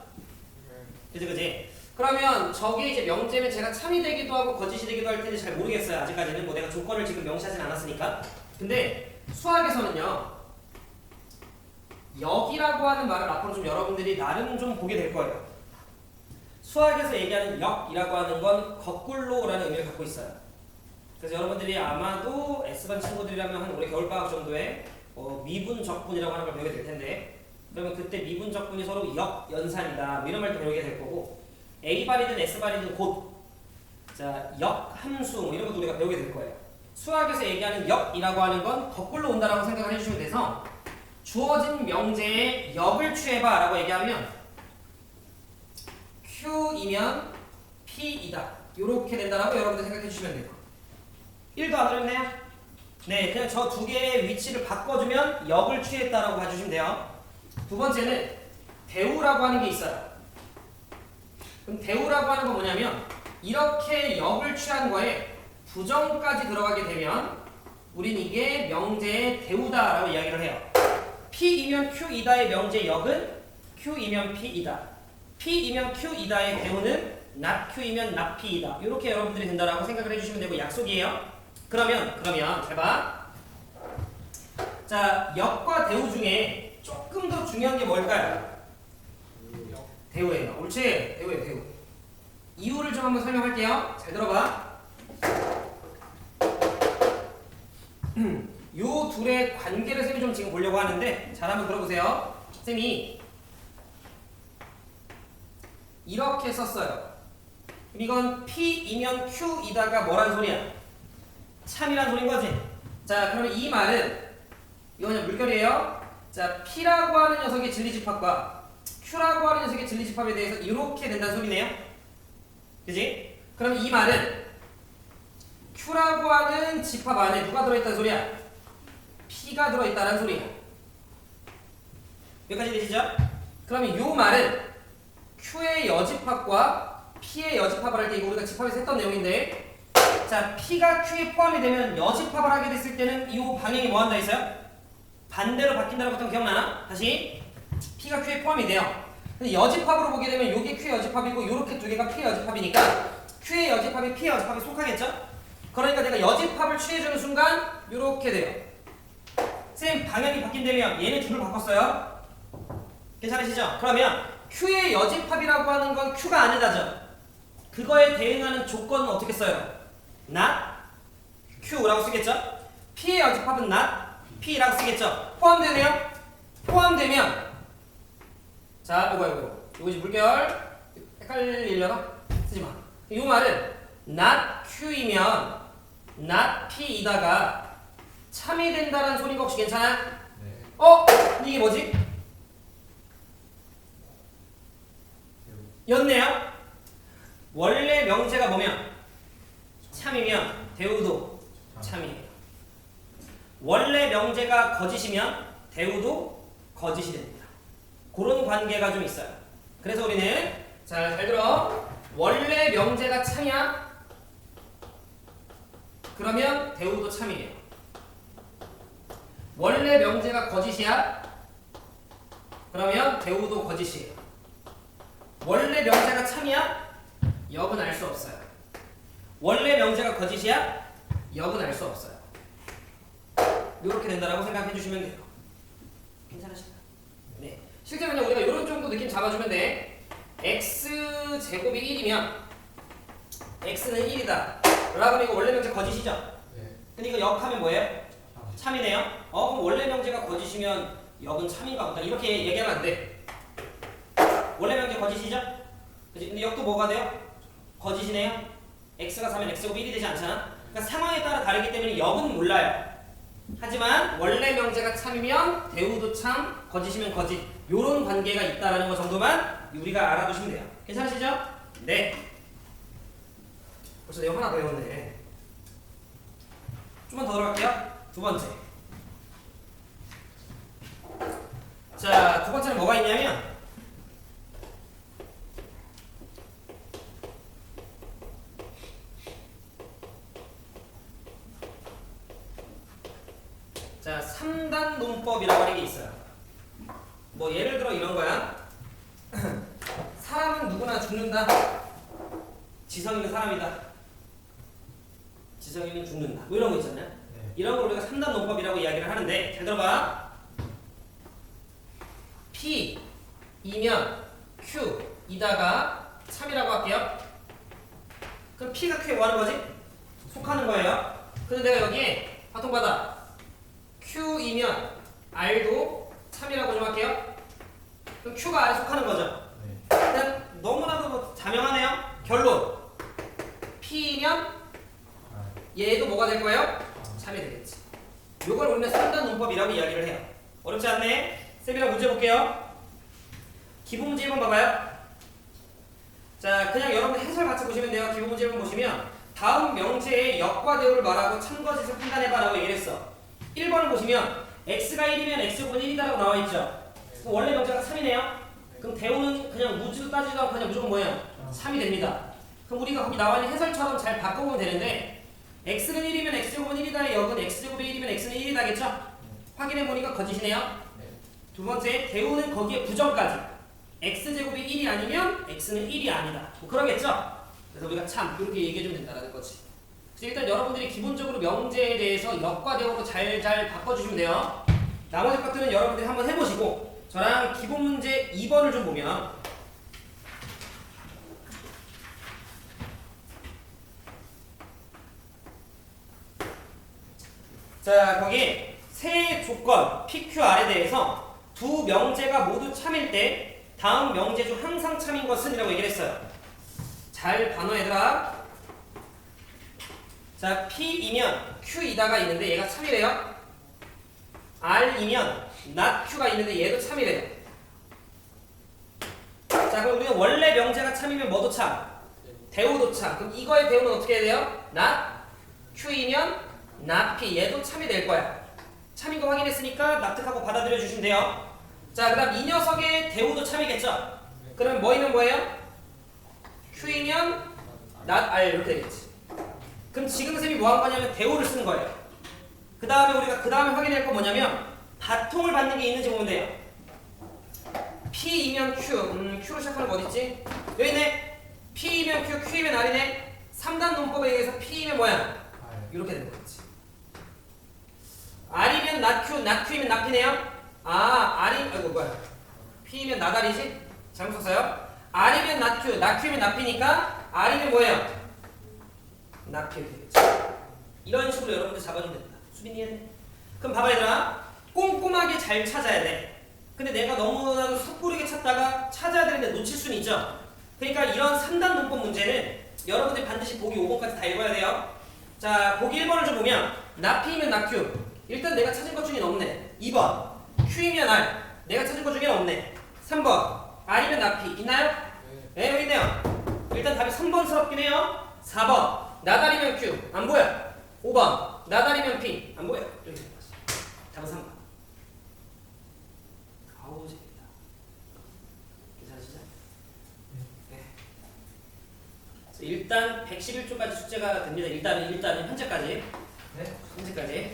그지? 그러면 저게 이제 명제면 제가 참이 되기도 하고 거짓이 되기도 할 텐데 잘 모르겠어요. 아직까지는 뭐 내가 조건을 지금 명시하진 않았으니까. 근데 수학에서는요, 역이라고 하는 말을 앞으로 좀 여러분들이 나름 좀 보게 될 거예요. 수학에서 얘기하는 역이라고 하는 건 거꾸로라는 의미를 갖고 있어요. 그래서 여러분들이 아마도 S반 친구들이라면 한 올해 겨울방학 정도에 미분 적분이라고 하는 걸 배우게 될 텐데, 그러면 그때 미분 적분이 서로 역 연산이다 뭐 이런 말도 배우게 될 거고, A반이든 S반이든 곧 자, 역 함수 뭐 이런 것도 우리가 배우게 될 거예요. 수학에서 얘기하는 역이라고 하는 건 거꾸로 온다라고 생각을 해주시면 돼서 주어진 명제의 역을 취해봐 라고 얘기하면 Q이면 P이다 이렇게 된다라고 여러분들 생각해 주시면 돼요. 1도 안 어렵네요. 네, 그냥 저 두 개의 위치를 바꿔주면 역을 취했다라고 봐주시면 돼요. 두 번째는 대우라고 하는 게 있어요. 그럼 대우라고 하는 건 뭐냐면 이렇게 역을 취한 거에 부정까지 들어가게 되면 우린 이게 명제의 대우다라고 이야기를 해요. P이면 Q이다의 명제의 역은 Q이면 P이다. P이면 Q이다의 대우는 not Q이면 not P이다. 이렇게 여러분들이 된다라고 생각을 해주시면 되고 약속이에요. 그러면 잘 봐. 자, 역과 대우 중에 조금 더 중요한 게 뭘까요? 대우예요. 옳지? 대우예요, 대우. 이유를 좀 한번 설명할게요. 잘 들어봐. 요 둘의 관계를 쌤이 좀 지금 보려고 하는데 잘 한번 들어보세요. 쌤이 이렇게 썼어요. 이건 P이면 Q이다가 뭐란 소리야? 참이란 소린 거지? 자, 그러면 이 말은 이거 그냥 물결이에요. 자, P라고 하는 녀석의 진리집합과 Q라고 하는 녀석의 진리집합에 대해서 이렇게 된다는 소리네요. 그지? 그럼 이 말은 Q라고 하는 집합 안에 누가 들어있다는 소리야? P가 들어있다는 소리야. 여기까지 되시죠? 그러면 이 말은 Q의 여집합과 P의 여집합을 할 때 이거 우리가 집합에서 했던 내용인데, 자, P가 Q에 포함이 되면 여집합을 하게 됐을 때는 이 방향이 뭐 한다 했어요? 반대로 바뀐다는 것도 기억나나? 다시 P가 Q에 포함이 돼요. 근데 여집합으로 보게 되면 요게 Q의 여집합이고 요렇게 두 개가 P의 여집합이니까 Q의 여집합이 P의 여집합에 속하겠죠? 그러니까 내가 여집합을 취해주는 순간 요렇게 돼요. 쌤 방향이 바뀐다면 얘는 둘을 바꿨어요. 괜찮으시죠? 그러면 Q의 여집합이라고 하는 건 Q가 아니다죠. 그거에 대응하는 조건은 어떻게 써요? not Q라고 쓰겠죠? P의 여집합은 not P라고 쓰겠죠? 포함되네요? 포함되면 자 이거 이제 물결 헷갈리려나? 쓰지마. 이 말은 not Q이면 not P이다가 참이 된다는 소리가 혹시 괜찮아? 네. 이게 뭐지? 였네요. 원래 명제가 뭐면 참이면 대우도 참이에요. 원래 명제가 거짓이면 대우도 거짓이 됩니다. 그런 관계가 좀 있어요. 그래서 우리는 잘 들어. 원래 명제가 참이야? 그러면 대우도 참이에요. 원래 명제가 거짓이야? 그러면 대우도 거짓이에요. 원래 명제가 참이야? 역은 알 수 없어요. 원래 명제가 거짓이야? 역은 알 수 없어요. 이렇게 된다라고 생각해 주시면 돼요. 괜찮으실까요? 네. 실제로는 우리가 이런 정도 느낌 잡아주면 돼. x 제곱이 1이면 x는 1이다. 라고 이거 원래 명제 거짓이죠? 네. 근데 이거 역하면 뭐예요? 참이네요. 그럼 원래 명제가 거짓이면 역은 참인가 보다. 이렇게 얘기하면 안 돼. 원래 명제 거짓이죠? 그치? 근데 역도 뭐가 돼요? 거짓이네요. x가 4면 x제곱이 1이 되지 않잖아? 그러니까 상황에 따라 다르기 때문에 역은 몰라요. 하지만 원래 명제가 참이면 대우도 참, 거짓이면 거짓. 요런 관계가 있다라는 거 정도만 우리가 알아두시면 돼요. 괜찮으시죠? 네. 벌써 내용 하나 더 외웠네. 좀만 더 들어갈게요. 두 번째. 자, 두 번째는 뭐가 있냐면 자, 3단 논법이라고 하는 게 있어요. 뭐 예를 들어 이런 거야. 사람은 누구나 죽는다. 지성이는 사람이다. 지성이는 죽는다. 뭐 이런 거 있잖아요. 네. 이런 걸 우리가 3단 논법이라고 이야기를 하는데 잘 들어봐. P이면 Q이다가 참이라고 할게요. 그럼 P가 Q에 뭐 하는 거지? 속하는 거예요. 근데 내가 여기에 바통받아 Q이면 R도 참이라고 좀 할게요. 그럼 Q가 R에 속하는 거죠. 네. 일단 너무나도 뭐 자명하네요. 결론 P면 얘도 뭐가 될 거예요? 참이 되겠지. 요걸 우리는 3단 논법이라고 이야기를 해요. 어렵지 않네? 쌤이랑 문제 볼게요. 기본 문제 1번 봐봐요. 자, 그냥 여러분 해설 같이 보시면 돼요. 기본 문제 1번 보시면 다음 명제의 역과 대우를 말하고 참거짓을 판단해봐라고 얘기를 했어. 1번을 보시면 x가 1이면 x제곱은 1이다라고 나와있죠. 그럼 원래 명제가 3이네요. 그럼 대우는 그냥 무지도 따지도 않고 그냥 무조건 뭐예요? 3이 됩니다. 그럼 우리가 거기 나와있는 해설처럼 잘 바꿔보면 되는데 x는 1이면 x제곱은 1이다의 역은 x제곱이 1이면 x는 1이다겠죠? 확인해보니까 거짓이네요. 네. 두 번째, 대우는 거기에 부정까지 x제곱이 1이 아니면 x는 1이 아니다. 뭐 그러겠죠? 그래서 우리가 참 이렇게 얘기해주면 된다는 거지. 그래서 일단 여러분들이 기본적으로 명제에 대해서 역과 대우로 잘 바꿔주시면 돼요. 나머지 것들은 여러분들이 한번 해보시고 저랑 기본 문제 2번을 좀 보면 자, 거기 세 조건 PQR에 대해서 두 명제가 모두 참일 때 다음 명제 중 항상 참인 것은 이라고 얘기를 했어요. 잘 반어 얘들아. 자, P이면 Q이다가 있는데 얘가 참이래요. R이면 not Q가 있는데 얘도 참이래요. 자, 그럼 우리는 원래 명제가 참이면 뭐도 참? 대우도 참. 그럼 이거의 대우는 어떻게 해야 돼요? not Q이면 not P. 얘도 참이 될 거야. 참인 거 확인했으니까 납득하고 받아들여 주시면 돼요. 자, 그 다음 이 녀석의 대우도 참이겠죠? 그러면 뭐이면 뭐예요? Q이면 not R 이렇게 되겠지. 그럼 지금 쌤이 뭐 한 거냐면 대우를 쓰는 거예요. 그 다음에 우리가 그 다음에 확인할 건 뭐냐면 바통을 받는 게 있는지 보면 돼요. P이면 Q. Q로 시작하는 거 어딨지? 여기 있네. P이면 Q, Q이면 R이네. 3단 논법에 의해서 P이면 뭐야? 이렇게 되는 거지. R이면 not Q, not Q이면 not P네요. 아이고 뭐야? P이면 not R이지? 잘못 썼어요. R이면 not Q, not Q이면 not P니까 R이면 뭐예요? not P 이렇게 되겠죠. 이런 식으로 여러분들 잡아주면 됩니다. 수빈 이해돼? 그럼 봐봐 얘들아. 꼼꼼하게 잘 찾아야 돼. 근데 내가 너무나도 섣부르게 찾다가 찾아야 되는데 놓칠 수는 있죠. 그러니까 이런 3단 논법 문제는 여러분들이 반드시 보기 5번까지 다 읽어야 돼요. 자, 보기 1번을 좀 보면 not P면 not Q. 일단 내가 찾은 것 중에 없네. 2번 Q이면 R. 내가 찾은 것 중에 없네. 3번 R이면 not P. 있나요? 네, 여기 있네요. 일단 답이 3번스럽긴 해요. 4번 나달이면 Q. 안 보여. 5번 나달이면 P. 안 보여. 이렇게 되는 거지. 답은 3번. 아우 재밌다. 괜찮으시죠? 네. 그래서 일단 111조까지 숙제가 됩니다. 일단은 현재까지. 네? 현재까지.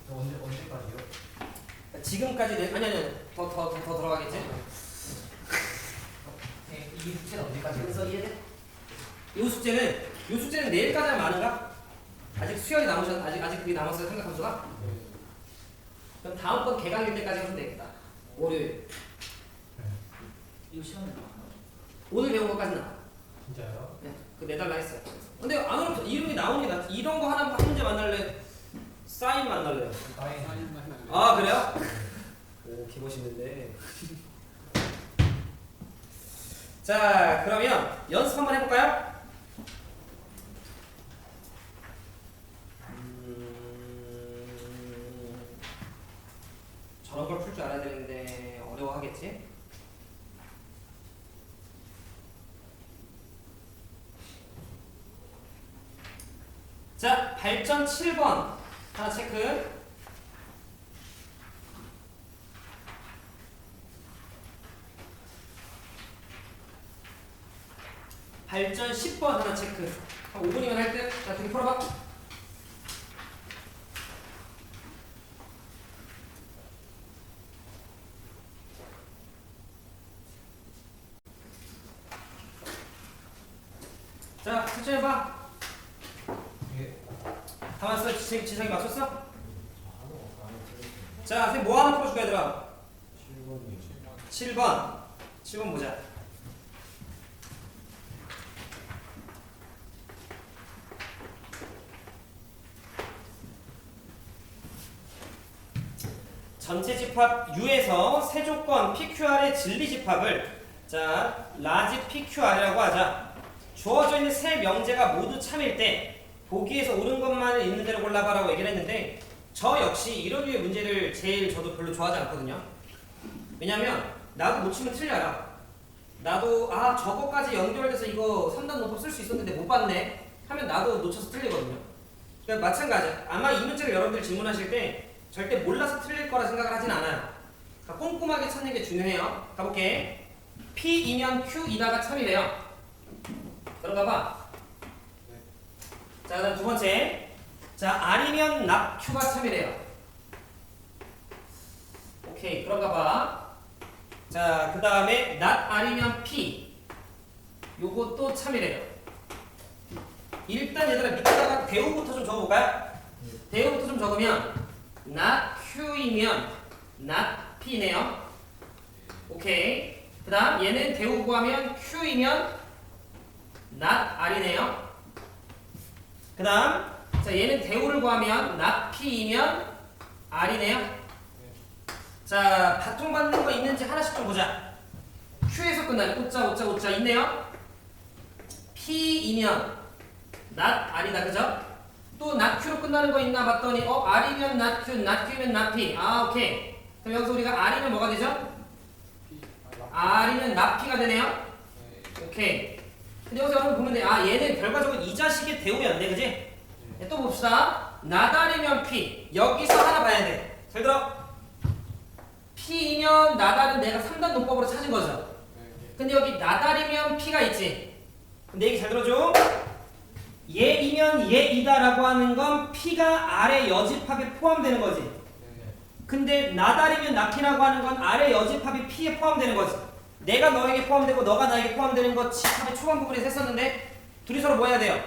언제까지요? 지금까지 아니 더 들어가겠지? 네, 이 숙제는 언제까지요? 그래서 이해돼? 이 숙제는 내일까지 하면 많은가? 아직 수열이 남으셨 아직 그게 남았어요 생각함수가? 그럼 다음번 개강일 때까지 하면 되겠다. 월요일. 이거 시간이 나와요? 오늘 배운 것까지 나와. 진짜요? 네, 그 내달라 했어요. 근데 안 어렵죠. 이름이 나오는 게 낫지. 이런 거 한 문제 만날래? 사인 만날래요? 사인. 아 그래요? 오 개멋있는데. 자 그러면 연습 한번 해볼까요? 저런 걸 풀 줄 알아야 되는데 어려워하겠지? 자 발전 7번 하나 체크. 발전 10번 하나 체크. 한 5분이면 할 듯. 자, 되게 풀어봐. 자, 천천히 해봐. 예. 다 왔어? 지성이 맞췄어? 자, 선생님 뭐 하나 풀어줄까 얘들아? 7번. 7번 보자. 전체 집합 U에서 세 조건 PQR의 진리 집합을 자 라지 PQR이라고 하자. 주어져 있는 세 명제가 모두 참일 때 보기에서 옳은 것만을 있는 대로 골라봐라고 얘기를 했는데 저 역시 이런 류의 문제를 제일 저도 별로 좋아하지 않거든요. 왜냐면 나도 놓치면 틀려요. 나도 저거까지 연결돼서 이거 3단 논법 쓸 수 있었는데 못 봤네 하면 나도 놓쳐서 틀리거든요. 그러니까 마찬가지야. 아마 이 문제를 여러분들 질문하실 때 절대 몰라서 틀릴 거라 생각을 하진 않아요. 그러니까 꼼꼼하게 찾는 게 중요해요. 가볼게. P이면 Q이다가 참이래요. 들어가봐. 자, 그다음 두 번째. 자, R이면 not Q가 참이래요. 오케이, 들어가봐. 자, 그 다음에 not R이면 P. 요것도 참이래요. 일단 얘들아 밑에다가 대우부터 좀 적어볼까요? 대우부터 좀 적으면 not Q이면 not P네요. 오케이. 그 다음 얘는 대우 구하면 Q이면 not R이네요. 그 다음 자 얘는 대우를 구하면 not P이면 R이네요. 자 바통받는 거 있는지 하나씩 좀 보자. Q에서 끝나는 오자 있네요. P이면 not R이다 그죠? 또 not Q로 끝나는 거 있나 봤더니 R이면 not Q, not Q면 not P. 오케이. 그럼 여기서 우리가 R이면 뭐가 되죠? R이면 not P가 되네요. 오케이. 근데 여기서 여러분 보면 돼. 얘는 결과적으로 이 자식의 대우였네, 그지? 네, 또 봅시다. 나달이면 P. 여기서 하나 봐야 돼. 잘 들어. P이면 나달은 내가 3단 논법으로 찾은 거죠. 근데 여기 나달이면 P가 있지. 근데 얘기 잘 들어줘. 얘이면 얘이다라고 하는 건 P가 R의 여집합에 포함되는 거지. 근데 나달이면 나피라고 하는 건 아래 여집합이 P에 포함되는 거지. 내가 너에게 포함되고 너가 나에게 포함되는 거 집합의 초반 부분에서 했었는데 둘이 서로 뭐 해야 돼요?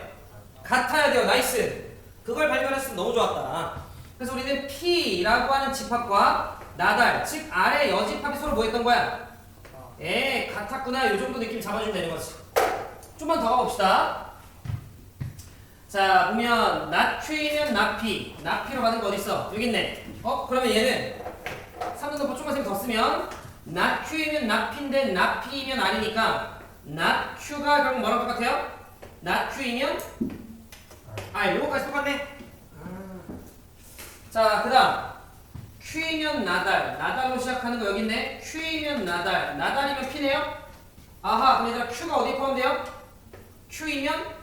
같아야 돼요. 나이스. 그걸 발견했으면 너무 좋았다. 그래서 우리는 P라고 하는 집합과 나달, 즉 아래 여집합이 서로 뭐 했던 거야? 같았구나. 이 정도 느낌 잡아주면 되는 거지. 좀만 더 가봅시다. 자, 보면 나큐이면 나피. 나피로 받은 거 어딨어? 여기 있네. 그러면 얘는 3등분법 조금만 더 쓰면 나큐이면 나피인데 나피이면 아니니까 나큐가 결국 뭐랑 똑같아요? 나큐이면 요거까지 똑같네. 자, 그 다음 Q이면 나달. 나달로 시작하는 거 여기 있네. Q이면 나달. 나달이면 P네요. 아하, 그럼 얘들아 Q가 어디에 포함돼요? Q이면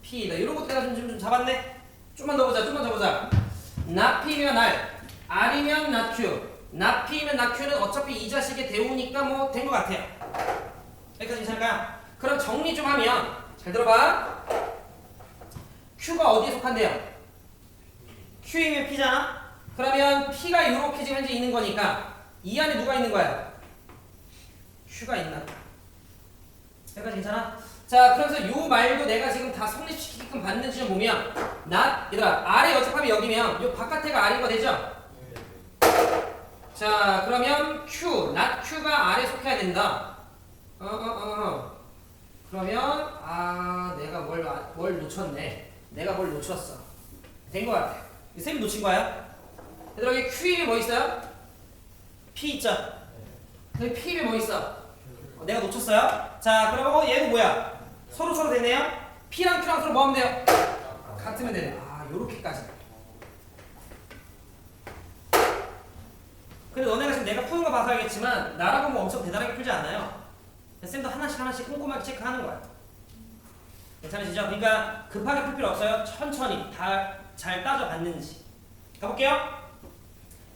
P다. 이런 것도 내가 좀 잡았네. 좀만 더 보자. 나피면 R. R이면 나Q. 나피면 나Q는 어차피 이 자식의 대우니까 뭐 된 것 같아요. 여기까지 괜찮을까요? 그럼 정리 좀 하면 잘 들어봐. Q가 어디에 속한대요? Q이면 P잖아? 그러면 P가 이렇게 지금 현재 있는 거니까 이 안에 누가 있는 거야? Q가 있나? 여기까지 괜찮아? 자, 그래서 요 말도 내가 지금 다 성립시키게끔 받는지 좀 보면 얘들아 R의 여집합이 여기면 요 바깥에가 R인 거 되죠? 자, 그러면 Q, Q가 R에 속해야 된다. 그러면 내가 뭘 놓쳤네. 내가 뭘 놓쳤어. 된 거 같아. 쌤이 놓친 거야? 얘들아 여기 Q에 뭐 있어요? P 있죠? 여기 P에 뭐 있어? 내가 놓쳤어요? 자, 그러면 얘는 뭐야? 서로 되네요? P랑 Q랑 서로 뭐 하면 돼요? 같으면 되네. 요렇게까지. 근데 너네가 지금 내가 푸는 거 봐서 알겠지만 나라고 뭐 엄청 대단하게 풀지 않아요. 쌤도 하나씩 꼼꼼하게 체크하는 거야. 괜찮으시죠? 그러니까 급하게 풀 필요 없어요. 천천히 다 잘 따져봤는지. 가볼게요.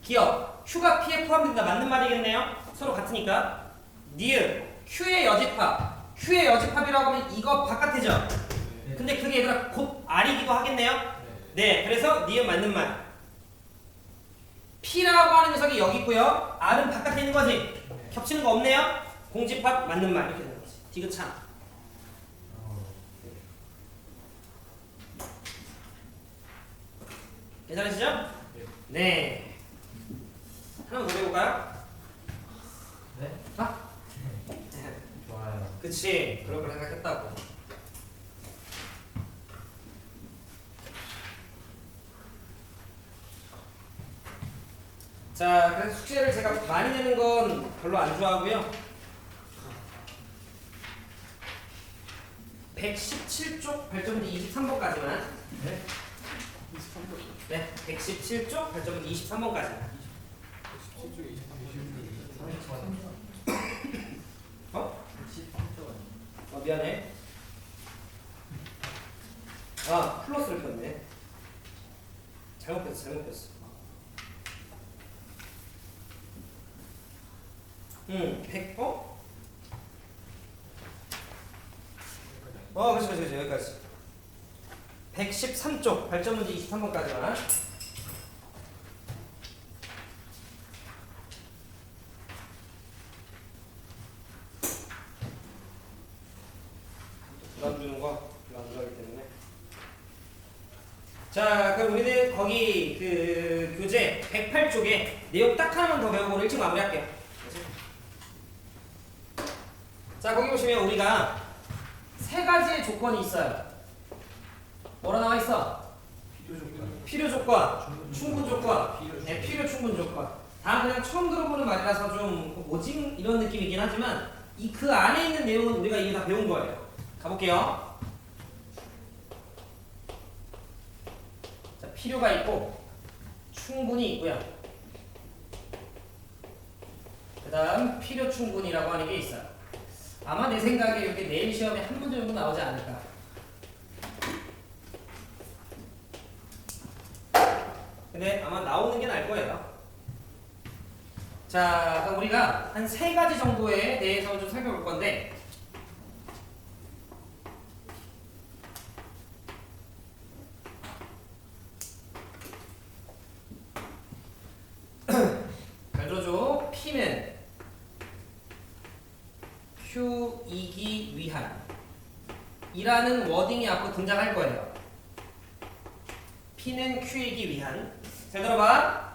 기억. Q가 P에 포함된다. 맞는 말이겠네요. 서로 같으니까. 니은. Q의 여집합. Q의 여집합이라고 하면 이거 바깥이죠? 근데 그게 얘들아 곧 R이기도 하겠네요? 네. 그래서 니은 맞는 말. P라고 하는 녀석이 여기 있고요. R은 바깥에 있는 거지? 겹치는 거 없네요? 공집합 맞는 말. 이렇게 되는 거지. 디귿참. 괜찮으시죠? 네. 하나만 더 해볼까요? 네? 좋아요. 그치. 그럴 걸 생각했다고. 자, 그래서 숙제를 제가 많이 내는 건 별로 안 좋아하고요. 117쪽 발전문제 23번까지만. 네? 네, 117쪽 발전문제 23번까지만. 13초. 미안해. 플러스를 폈네. 잘못 폈어. 100, 그치, 여기까지. 113쪽, 발전문제 23번까지만. 부담 주는 거 별로 안 좋아하기 때문에. 자, 그럼 우리는 거기 그 교재 108쪽에 내용 딱 하나만 더 배우고 일찍 마무리할게요. 자, 거기 보시면 우리가 세 가지의 조건이 있어요. 뭐라 나와 있어? 필요 조건, 충분 조건, 필요 충분 조건. 다 그냥 처음 들어보는 말이라서 좀 뭐지? 이런 느낌이긴 하지만 그 안에 있는 내용은 우리가 이미 다 배운 거예요. 가볼게요. 자, 필요가 있고 충분이 있고요. 그 다음 필요 충분이라고 하는 게 있어요. 아마 내 생각에 이렇게 내일 시험에 한 문제 정도 나오지 않을까. 근데 아마 나오는 게 나을 거예요. 자, 그럼 우리가 한 세 가지 정도에 대해서 좀 살펴볼 건데, Q이기 위한 이라는 워딩이 앞으로 등장할 거예요. P는 Q이기 위한. 잘 들어봐.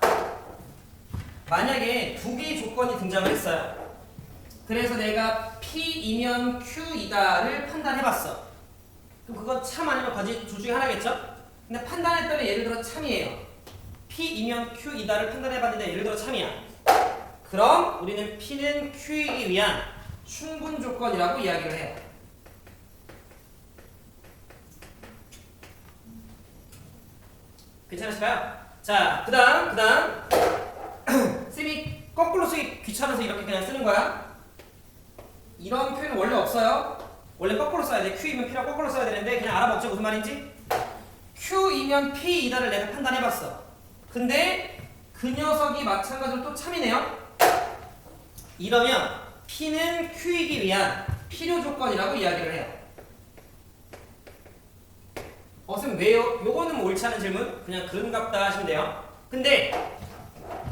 만약에 두 개의 조건이 등장을 했어요. 그래서 내가 P이면 Q이다를 판단해봤어. 그럼 그건 참 아니면 거짓 둘 중에 하나겠죠? 근데 판단했더니 예를 들어 참이에요. P이면 Q이다를 판단해봤는데 예를 들어 참이야. 그럼 우리는 P는 Q이기 위한 충분 조건이라고 이야기를 해요. 괜찮으실까요? 자, 그 다음 쌤이 거꾸로 쓰기 귀찮아서 이렇게 그냥 쓰는 거야. 이런 표현은 원래 없어요. 원래 거꾸로 써야 돼. Q이면 P라고 거꾸로 써야 되는데 그냥 알아먹죠. 무슨 말인지. Q이면 P이다를 내가 판단해봤어. 근데 그 녀석이 마찬가지로 또 참이네요. 이러면 P는 Q이기 위한 필요 조건이라고 이야기를 해요. 쌤 왜요? 요거는 뭐 옳지 않은 질문? 그냥 그런갑다 하시면 돼요. 근데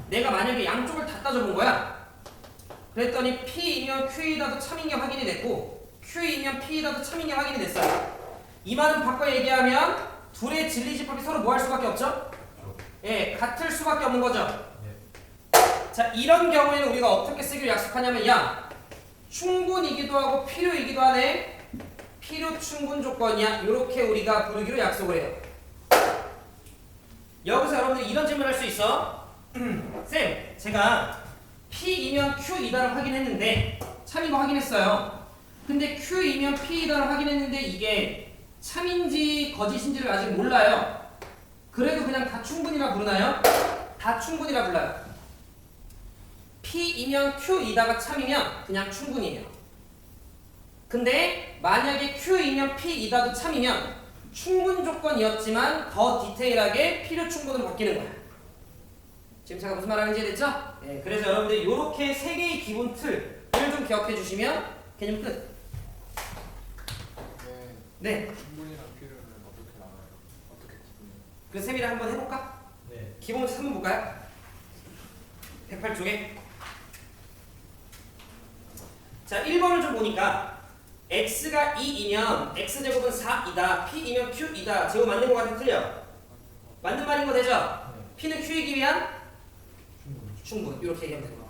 내가 만약에 양쪽을 다 따져본 거야. 그랬더니 P이면 Q이다도 참인 게 확인이 됐고 Q이면 P이다도 참인 게 확인이 됐어요. 이 말은 바꿔 얘기하면 둘의 진리집합이 서로 뭐 할 수밖에 없죠? 예, 같을 수밖에 없는 거죠. 자, 이런 경우에는 우리가 어떻게 쓰기로 약속하냐면 야, 충분이기도 하고 필요이기도 하네. 필요 충분 조건이야. 이렇게 우리가 부르기로 약속을 해요. 여기서 여러분들 이런 질문을 할 수 있어. 쌤, 제가 P이면 Q이다를 확인했는데 참인 거 확인했어요. 근데 Q이면 P이다를 확인했는데 이게 참인지 거짓인지를 아직 몰라요. 그래도 그냥 다 충분이라 부르나요? 다 충분이라 불러요. P이면 Q이다가 참이면 그냥 충분이에요. 근데 만약에 Q이면 P이다도 참이면 충분 조건이었지만 더 디테일하게 필요 충분으로 바뀌는 거야. 지금 제가 무슨 말하는지 이해됐죠? 네, 그래서 여러분들 이렇게 세 개의 기본 틀을 좀 기억해 주시면 개념 끝. 네. 네. 충분이랑 필요는 어떻게 나와요? 어떻게 구분해요? 그 쌤이랑 한번 해볼까? 네. 기본 문제 한번 볼까요? 108쪽에. 자, 1번을 좀 보니까 x가 2이면 x제곱은 4이다. p이면 q이다. 제곱 맞는 거 같아 틀려? 맞는 말인 거 되죠? 네. p는 q이기 위한 충분. 충분. 이렇게 얘기하면 되는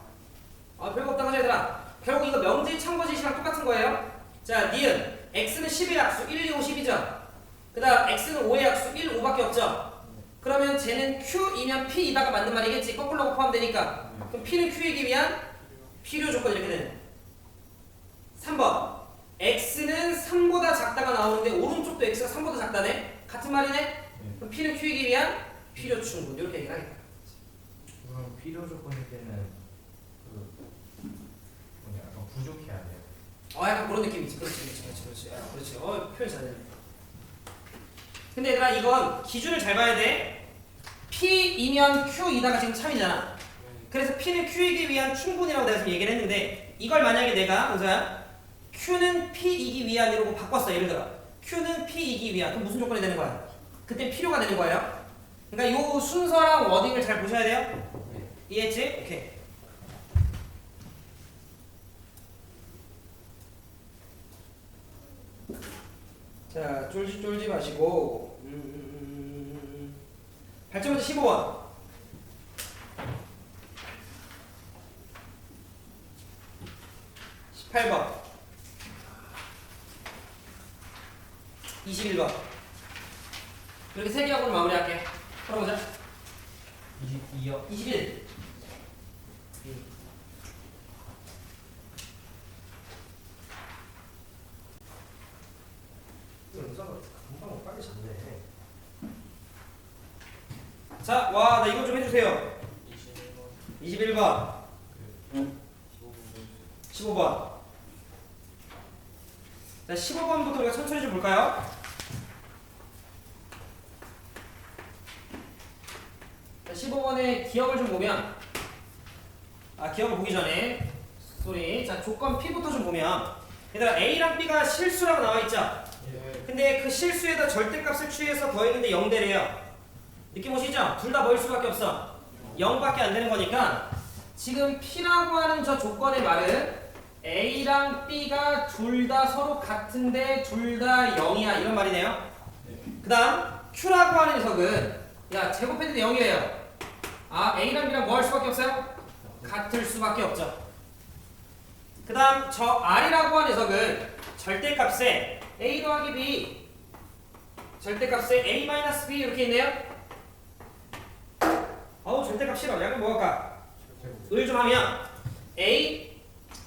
거야. 별거 없다 하죠 얘들아. 결국 이거 명제 참거짓이랑 똑같은 거예요. 자, 니은 x는 10의 약수 1, 2, 5, 10이죠. 그 다음 x는 5의 약수 1, 5밖에 없죠. 그러면 쟤는 q이면 p이다가 맞는 말이겠지. 거꾸로 포함되니까. 그럼 p는 q이기 위한 필요 조건 이렇게 되는. 3번 x는 3보다 작다가 나오는데 오른쪽도 x가 3보다 작다네? 같은 말이네? 그럼 p는 q이기 위한 필요 충분 이렇게 얘기를 하겠다. 그럼 필요 조건일 때는 그 뭐냐 약간 부족해야 돼요. 약간 그런 느낌이지. 그렇지. 그렇지. 표현 잘해. 근데 얘들아 이건 기준을 잘 봐야 돼. p이면 q이다가 지금 참이잖아. 그래서 p는 q이기 위한 충분이라고 내가 지금 얘기를 했는데 이걸 만약에 내가 은서야 q는 p이기 위한이라고 바꿨어. 예를 들어 q는 p이기 위한. 그럼 무슨 조건이 되는 거야? 그때 필요가 되는 거예요. 그러니까 요 순서랑 워딩을 잘 보셔야 돼요. 이해했지? 오케이. 자, 쫄지 마시고 8점부터 15번 18번 21번 이렇게 세 개 하고 마무리할게. 풀어보자. 22요. 21 금방 빨리 잤네. 자, 와, 나 이거 좀 해주세요. 21번 15번 자, 15번부터 우리가 천천히 좀 볼까요? 자, 15번의 기억을 좀 보면 기억을 보기 전에 자, 조건 P부터 좀 보면 얘들아 A랑 B가 실수라고 나와있죠? 근데 그 실수에다 절대값을 취해서 더했는데 0대래요. 느낌 오시죠? 둘 다 뭐일 수밖에 없어. 0밖에 안 되는 거니까 지금 P라고 하는 저 조건의 말은 A랑 B가 둘 다 서로 같은데 둘 다 0이야 이런 말이네요. 그 다음 Q라고 하는 녀석은 야 제곱했는데 0이래요. 아 A랑 B랑 뭐 할 수밖에 없어요? 같을 수밖에 없죠. 그 다음 저 R이라고 하는 녀석은 절대값에 A 더하기 B 절대값에 A-B 이렇게 있네요. 어우 절대값 싫어. 약을 뭐 할까? 을 좀 하면 A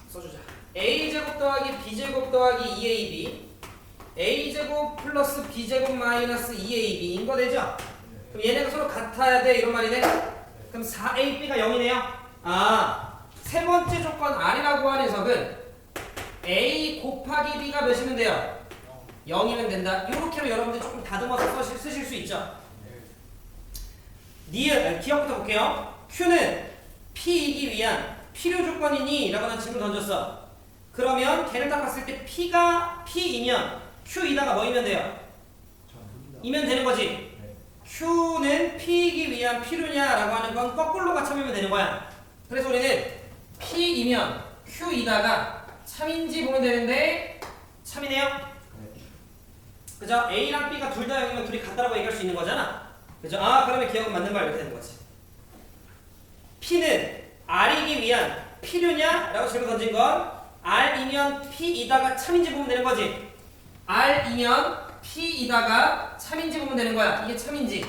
써주자. A제곱 더하기 B제곱 더하기 2AB A제곱 플러스 B제곱 마이너스 2AB인 거 되죠? 그럼 얘네가 서로 같아야 돼 이런 말이네. 그럼 4AB가 0이네요. 아, 세 번째 조건 R이라고 하는 녀석은 A 곱하기 B가 몇이면 돼요? 0이면 된다. 이렇게로 여러분들 조금 다듬어서 쓰실 수 있죠. 니은, 기억부터 볼게요. Q는 P이기 위한 필요 조건이니? 라고 난 질문 던졌어. 그러면 걔를 딱 봤을 때 P가 P이면 Q이다가 뭐이면 돼요? 이면 되는 거지. Q는 P이기 위한 필요냐라고 하는 건 거꾸로가 참이면 되는 거야. 그래서 우리는 P이면 Q이다가 참인지 보면 되는데 참이네요. 그죠? A랑 B가 둘 다 0이면 둘이 같다라고 얘기할 수 있는 거잖아. 그죠? 아 그러면 기억은 맞는 말 이렇게 되는 거지. P는 R이기 위한 필요냐? 라고 질문 던진 건 R이면 P이다가 참인지 보면 되는 거지. R이면 P이다가 참인지 보면 되는 거야. 이게 참인지.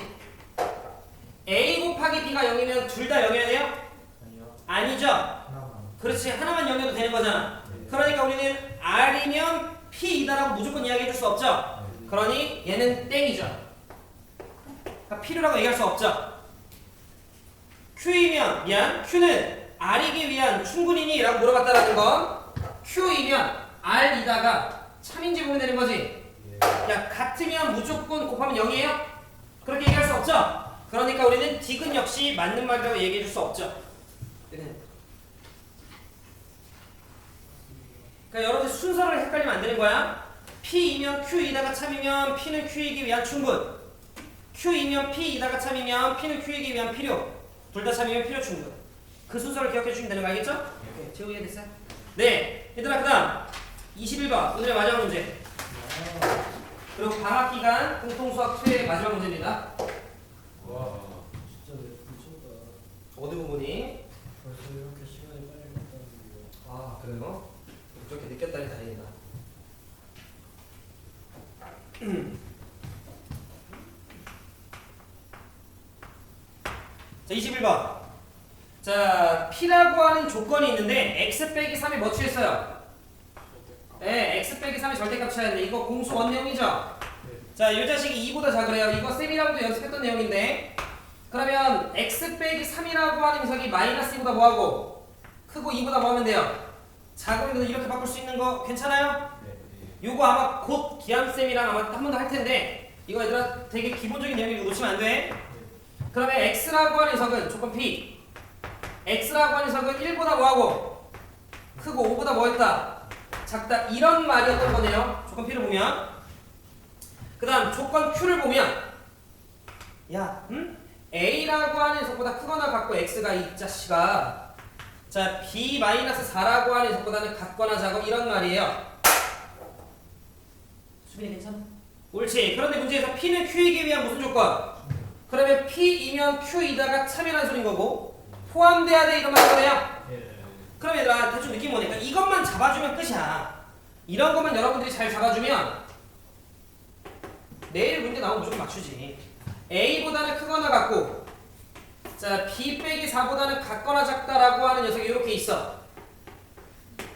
A 곱하기 B가 0이면 둘 다 0이어야 돼요? 아니요. 아니죠? 하나만. 그렇지. 하나만 0이어도 되는 거잖아. 그러니까 우리는 R이면 P이다라고 무조건 이야기해 줄 수 없죠? 그러니 얘는 땡이죠. 그러니까 필요라고 얘기할 수 없죠. Q이면 Q는 R이기 위한 충분이니? 라고 물어봤다라는 건 Q이면 R이다가 참인지 보면 되는 거지. 야 같으면 무조건 곱하면 0이에요? 그렇게 얘기할 수 없죠? 그러니까 우리는 디귿 역시 맞는 말이라고 얘기해 줄 수 없죠. 그러니까 여러분들 순서를 헷갈리면 안 되는 거야. P이면 Q이다가 참이면 P는 Q이기 위한 충분. Q이면 P이다가 참이면 P는 Q이기 위한 필요. 둘 다 참이면 필요 충분. 그 순서를 기억해 주시면 되는 거 알겠죠? 네, 제우 이해됐어요? 네, 얘들아 그 다음 21번 오늘의 마지막 문제. 그리고 방학 기간 공통수학 2의 마지막 문제입니다. 와. 진짜 미쳤다. 어느 부분이? 벌써 이렇게 시간이 빨리 갔다는 거. 아 그래요? 그렇게 느꼈다니 다행이다. 자 21번. 자 P라고 하는 조건이 있는데 x 빼기 3이 뭐 취했어요? 네, x 빼기 3이 절대값 취하는데 이거 공수 원 내용이죠? 자, 이 자식이 2보다 작으래요. 이거 쌤이랑도 연습했던 내용인데 그러면 x 빼기 3이라고 하는 녀석이 마이너스 2보다 뭐하고 크고 2보다 뭐하면 돼요? 작으면 이렇게 바꿀 수 있는 거 괜찮아요? 요거 아마 곧 기암쌤이랑 아마 한 번 더 할 텐데 이거 얘들아 되게 기본적인 내용이고 놓치면 안 돼. 그러면 x라고 하는 녀석은 조건 p x라고 하는 녀석은 1보다 뭐하고 크고 5보다 뭐했다? 작다 이런 말이었던 거네요. 조건 p를 보면 그 다음 조건 q를 보면 야 a라고 하는 녀석보다 크거나 같고 x가 이 자식아 자 b-4라고 하는 녀석보다는 같거나 작고 이런 말이에요. 수빈이 괜찮아? 옳지. 그런데 문제에서 p는 q이기 위한 무슨 조건? 그러면 p이면 q이다가 참이라는 소린 거고 포함돼야 돼 이런 말이거든요. 그럼 얘들아 대충 느낌 오니까 이것만 잡아주면 끝이야. 이런 것만 여러분들이 잘 잡아주면 내일 문제 나오면 무조건 맞추지. a보다는 크거나 같고 자 b 빼기 4보다는 같거나 작다라고 하는 녀석이 이렇게 있어.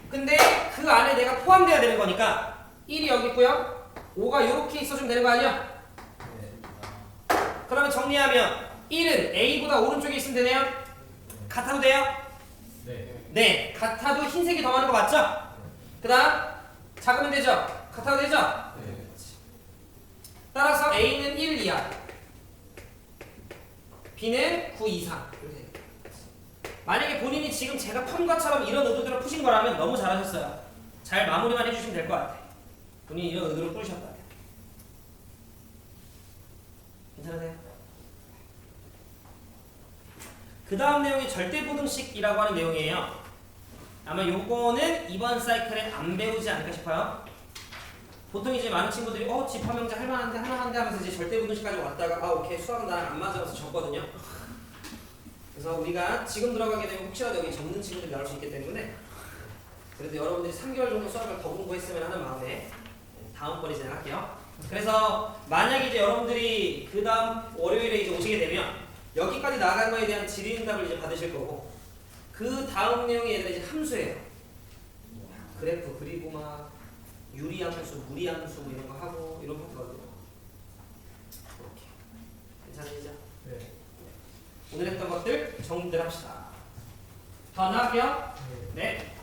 근데 그 안에 내가 포함돼야 되는 거니까 1이 여기 있고요 5가 이렇게 있어주면 되는 거 아니야? 그러면 정리하면 1은 a보다 오른쪽에 있으면 되네요? 같아도 돼요? 네, 같아도 흰색이 더 많은 거 맞죠? 그 다음 작으면 되죠? 같아도 되죠? 따라서 a는 1 이하 b는 9 이상. 만약에 본인이 지금 제가 푼 것처럼 이런 의도대로 푸신 거라면 너무 잘하셨어요. 잘 마무리만 해주시면 될 것 같아. 본인이 이런 의도로 풀으셨다. 괜찮으세요? 그 다음 내용이 절대부등식이라고 하는 내용이에요. 아마 요거는 이번 사이클에 안 배우지 않을까 싶어요. 보통 이제 많은 친구들이 집합명제 할만한데 하면서 이제 절대부등식까지 왔다가 오케이 수학은 나랑 안 맞아서 졌거든요. 그래서 우리가 지금 들어가게 되면 혹시라도 여기 접는 친구들이 나올 수 있기 때문에 그래도 여러분들이 3개월 정도 수학을 더 공부했으면 하는 마음에 다음번에 진행할게요. 그래서 만약에 이제 여러분들이 그 다음 월요일에 이제 오시게 되면 여기까지 나간 거에 대한 질의응답을 이제 받으실 거고 그 다음 내용이 얘들아 이제 함수예요. 그래프 그리고 막 유리함수, 무리함수 이런 거 하고 이런 파트거든요. 이렇게 괜찮으시죠? 네. 오늘 했던 것들 정리들 합시다. 더 나갈게요. 네. 네.